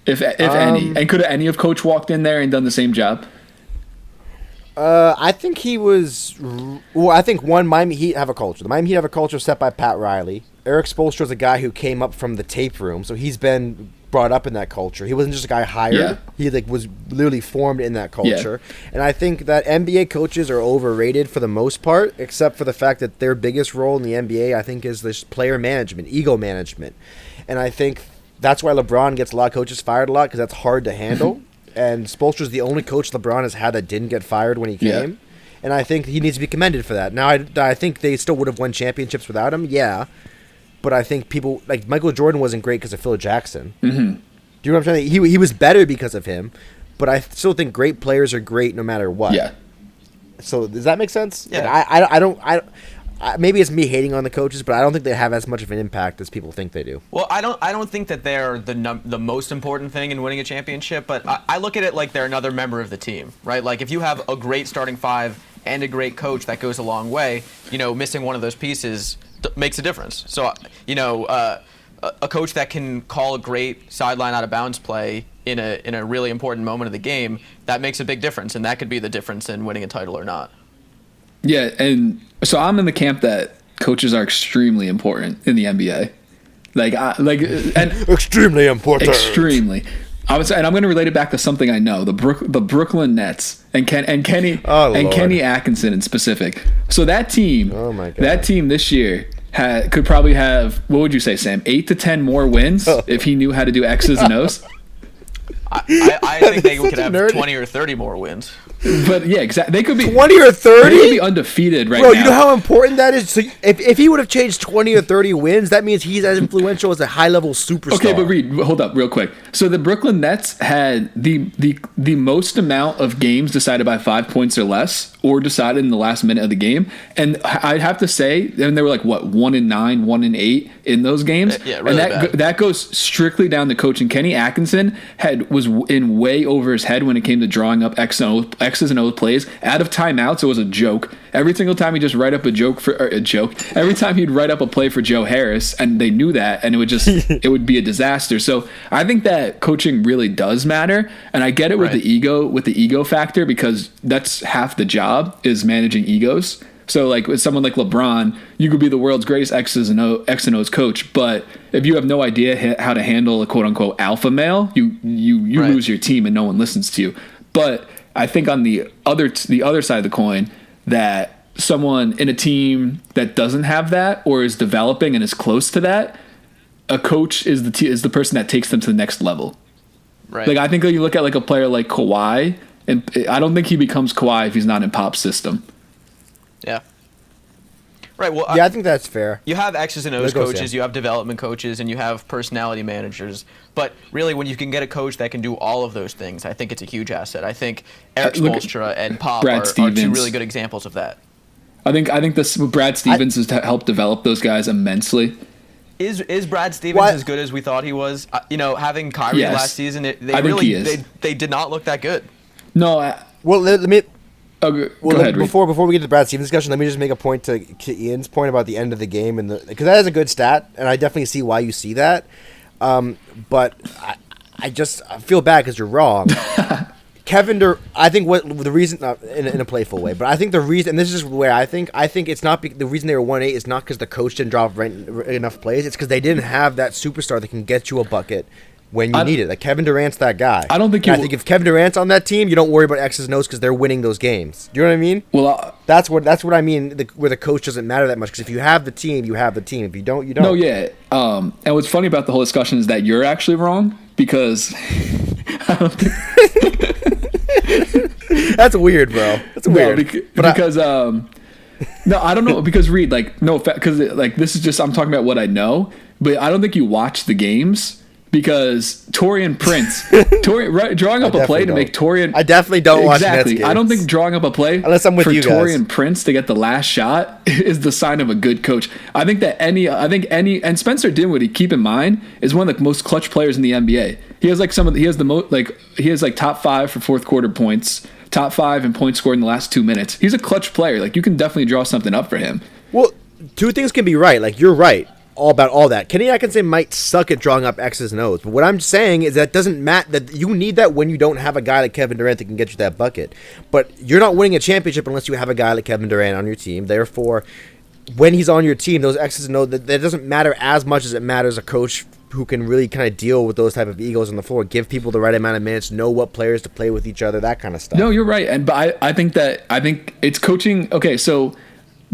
If any, and could any of Coach walked in there and done the same job? I think he was. Well, I think Miami Heat have a culture. The Miami Heat have a culture set by Pat Riley. Eric Spoelstra is a guy who came up from the tape room, so he's been brought up in that culture. He wasn't just a guy hired. Yeah. He was literally formed in that culture. Yeah. And I think that NBA coaches are overrated for the most part, except for the fact that their biggest role in the NBA, I think, is this player management, ego management. And I think that's why LeBron gets a lot of coaches fired a lot, because that's hard to handle. And Spoelstra's the only coach LeBron has had that didn't get fired when he came. Yeah. And I think he needs to be commended for that. Now, I think they still would have won championships without him, yeah. But I think people, like Michael Jordan wasn't great because of Phil Jackson. Mm-hmm. Do you know what I'm saying? He was better because of him. But I still think great players are great no matter what. Yeah. So does that make sense? Yeah. Like, I don't maybe it's me hating on the coaches, but I don't think they have as much of an impact as people think they do. Well, I don't think that they're the most important thing in winning a championship, but I look at it like they're another member of the team, right? Like if you have a great starting five and a great coach, that goes a long way. Missing one of those pieces makes a difference. So, a coach that can call a great sideline out of bounds play in a really important moment of the game, that makes a big difference, and that could be the difference in winning a title or not. Yeah, and so I'm in the camp that coaches are extremely important in the NBA. And extremely important. Extremely. I'm going to relate it back to something I know: the Brooklyn Nets and Kenny Atkinson in specific. So that team, that team this year could probably have, what would you say, Sam? 8 to 10 more wins if he knew how to do X's and O's. I think they could have 20 or 30 more wins. But yeah, exactly. They could be 20 or 30. They could be undefeated right now. Bro, you know how important that is. So if he would have changed 20 or 30 wins, that means he's as influential as a high-level superstar. Okay, but Reed, hold up, real quick. So the Brooklyn Nets had the most amount of games decided by 5 points or less, or decided in the last minute of the game. And I'd have to say, and they were like 1-9, 1-8 in those games. Yeah, really and that goes strictly down to coaching. Kenny Atkinson was in way over his head when it came to drawing up X's and O's plays. Out of timeouts, it was a joke. Every single time he'd just write up every time he'd write up a play for Joe Harris, and they knew that, and it would be a disaster. So I think that coaching really does matter, and I get it with the ego factor, because that's half the job is managing egos. So like with someone like LeBron, you could be the world's greatest X and O's coach, but if you have no idea how to handle a quote unquote alpha male, you lose your team and no one listens to you. But I think on the other side of the coin, that someone in a team that doesn't have that or is developing and is close to that, a coach is the person that takes them to the next level. Right. Like I think that you look at like a player like Kawhi, and I don't think he becomes Kawhi if he's not in Pop's system. Yeah. Right. Well, yeah, I think that's fair. You have X's and O's coaches, you have development coaches, and you have personality managers. But really, when you can get a coach that can do all of those things, I think it's a huge asset. I think Eric Spoelstra and Pop are two really good examples of that. I think Brad Stevens has helped develop those guys immensely. Is Brad Stevens as good as we thought he was? Having Kyrie last season, they did not look that good. No. Let me. Go ahead. Before we get to the Brad Stevens discussion, let me just make a point to Ian's point about the end of the game, because that is a good stat, and I definitely see why you see that. But I feel bad because you're wrong. Kevin Durant, I think the reason, in a playful way, but I think the reason, and this is where I think it's not the reason they were 1-8 is not because the coach didn't drop enough plays. It's because they didn't have that superstar that can get you a bucket when you need it. Like Kevin Durant's that guy. I don't think I think if Kevin Durant's on that team, you don't worry about X's and O's because they're winning those games. Do you know what I mean? Well, that's what I mean. Where the coach doesn't matter that much, because if you have the team, you have the team. If you don't, you don't. No, yeah. And what's funny about the whole discussion is that you're actually wrong, because I don't think that's weird, bro. That's weird. No, I don't know, because Reed, because this is just, I'm talking about what I know, but I don't think you watch the games. Because Taurean Prince, drawing up a play to make Taurean... I definitely don't watch Nets games. I don't think drawing up a play unless I'm with for you guys. Taurean Prince to get the last shot is the sign of a good coach. I think and Spencer Dinwiddie, keep in mind, is one of the most clutch players in the NBA. He has top 5 for fourth quarter points, top 5 in points scored in the last 2 minutes. He's a clutch player. Like, you can definitely draw something up for him. Well, two things can be right. Like, you're right. all about all that. Kenny Atkinson might suck at drawing up X's and O's, but what I'm saying is that doesn't matter. That you need that when you don't have a guy like Kevin Durant that can get you that bucket. But you're not winning a championship unless you have a guy like Kevin Durant on your team. Therefore, when he's on your team, those X's and O's, that doesn't matter as much as it matters a coach who can really kind of deal with those type of egos on the floor, give people the right amount of minutes, know what players to play with each other, that kind of stuff. No, you're right, but I think it's coaching. Okay, so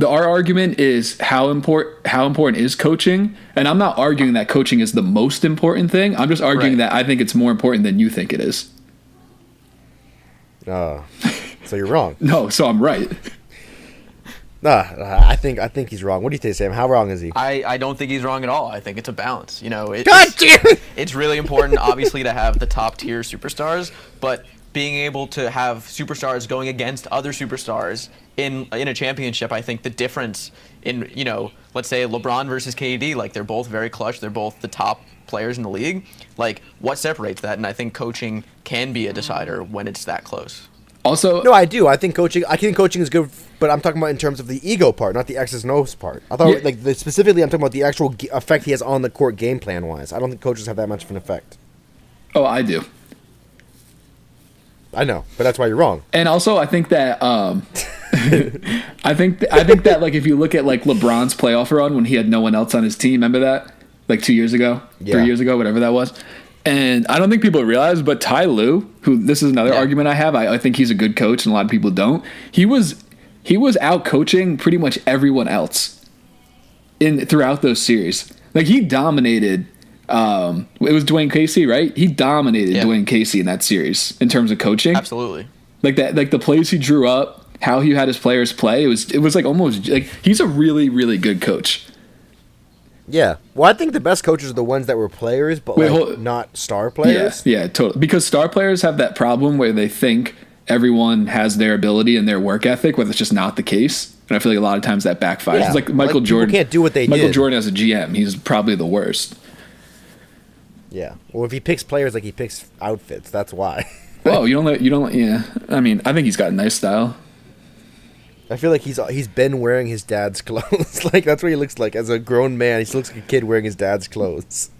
our argument is how important is coaching, and I'm not arguing that coaching is the most important thing. I'm just arguing that I think it's more important than you think it is. So you're wrong. No, so I'm right. I think he's wrong. What do you think, Sam? How wrong is he? I don't think he's wrong at all. I think it's a balance. God damn it! It's really important, obviously, to have the top tier superstars, but being able to have superstars going against other superstars in a championship, I think the difference in, let's say LeBron versus KD, like they're both very clutch, they're both the top players in the league. Like, what separates that? And I think coaching can be a decider when it's that close. Also, no, I do. I think coaching is good, but I'm talking about in terms of the ego part, not the X's and O's part. I thought specifically I'm talking about the actual effect he has on the court game plan wise. I don't think coaches have that much of an effect. Oh, I do. I know, but that's why you're wrong. And also, I think that I think that like if you look at like LeBron's playoff run when he had no one else on his team, remember that? Like 2 years ago, 3 years ago, whatever that was. And I don't think people realize, but Ty Lue, who this is another argument I have. I think he's a good coach, and a lot of people don't. He was out coaching pretty much everyone else throughout those series. Like he dominated. It was Dwayne Casey, right? He dominated Dwayne Casey in that series in terms of coaching. Absolutely. Like that, like the plays he drew up, how he had his players play. It was like almost like he's a really, really good coach. Yeah. Well, I think the best coaches are the ones that were players, but not star players. Yeah, totally. Because star players have that problem where they think everyone has their ability and their work ethic, when it's just not the case. And I feel like a lot of times that backfires. Yeah. It's like Michael Jordan. Can't do what they Michael did. Jordan as a GM, he's probably the worst. Yeah. Well, if he picks players like he picks outfits, that's why. Well, you don't. Yeah. I mean, I think he's got a nice style. I feel like he's been wearing his dad's clothes. Like that's what he looks like as a grown man. He still looks like a kid wearing his dad's clothes.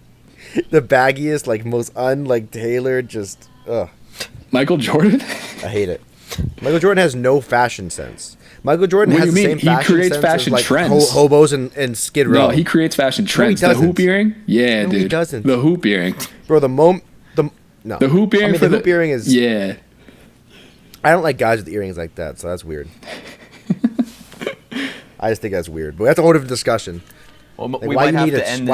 The baggiest, like most tailored, just ugh. Michael Jordan? I hate it. Michael Jordan has no fashion sense. Michael Jordan has the same fashion sense. He creates fashion as, like, trends. Hobos and Skid Row. No, he creates fashion trends. No, he the doesn't. hoop earring? Yeah, No, dude. he doesn't. The hoop earring. Bro, the hoop earring the hoop earring is. Yeah. I don't like guys with earrings like that, so that's weird. I just think that's weird, but that's a whole different discussion. Well, like, we might have to end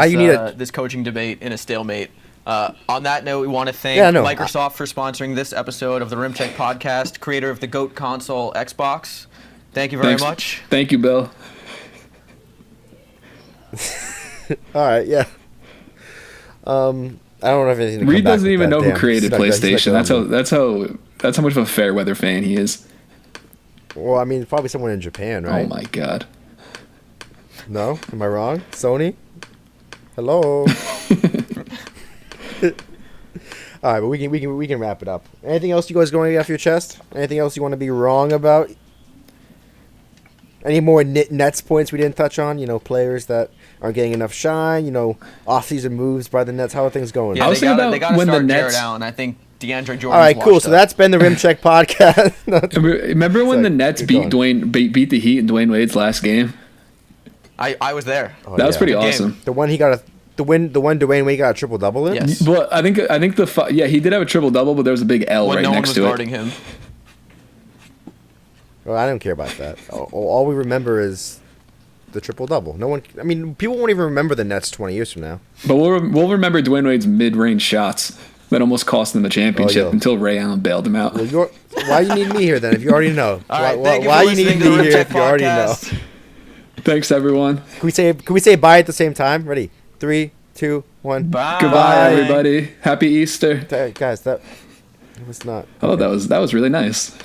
this coaching debate in a stalemate. On that note, we want to thank Microsoft for sponsoring this episode of the Rim Check Podcast, creator of the GOAT console Xbox. Thank you very much. Thank you, Bill. All right, yeah. I don't have anything to Reed doesn't even know who Damn. created PlayStation. That's how much of a fair weather fan he is. Well, I mean, probably someone in Japan, right? Oh my god. No, am I wrong? Sony? Hello. All right, but we can wrap it up. Anything else you guys going off your chest? Anything else you want to be wrong about? Any more Nets points we didn't touch on? Players that aren't getting enough shine. Off-season moves by the Nets. How are things going? Yeah, they got to start Jared Allen. I think DeAndre Jordan. All right, cool. So that's been the Rim Check Podcast. Remember when the Nets beat the Heat in Dwayne Wade's last game? I was there. That was pretty awesome. The one Dwayne Wade got a triple double in. Yes. Well, I think he did have a triple double, but there was a big L right next to it. No one was guarding him. Well, I don't care about that. All we remember is the triple double. No one. I mean, people won't even remember the Nets 20 years from now. But we'll remember Dwayne Wade's mid-range shots that almost cost them the championship until Ray Allen bailed him out. Well, why you need me here then if you already know? Why you need me here if you already know? Thanks, everyone. Can we say bye at the same time? Ready? 3, 2, 1. Bye. Goodbye, everybody. Happy Easter. Guys, that was not. Oh, that was really nice.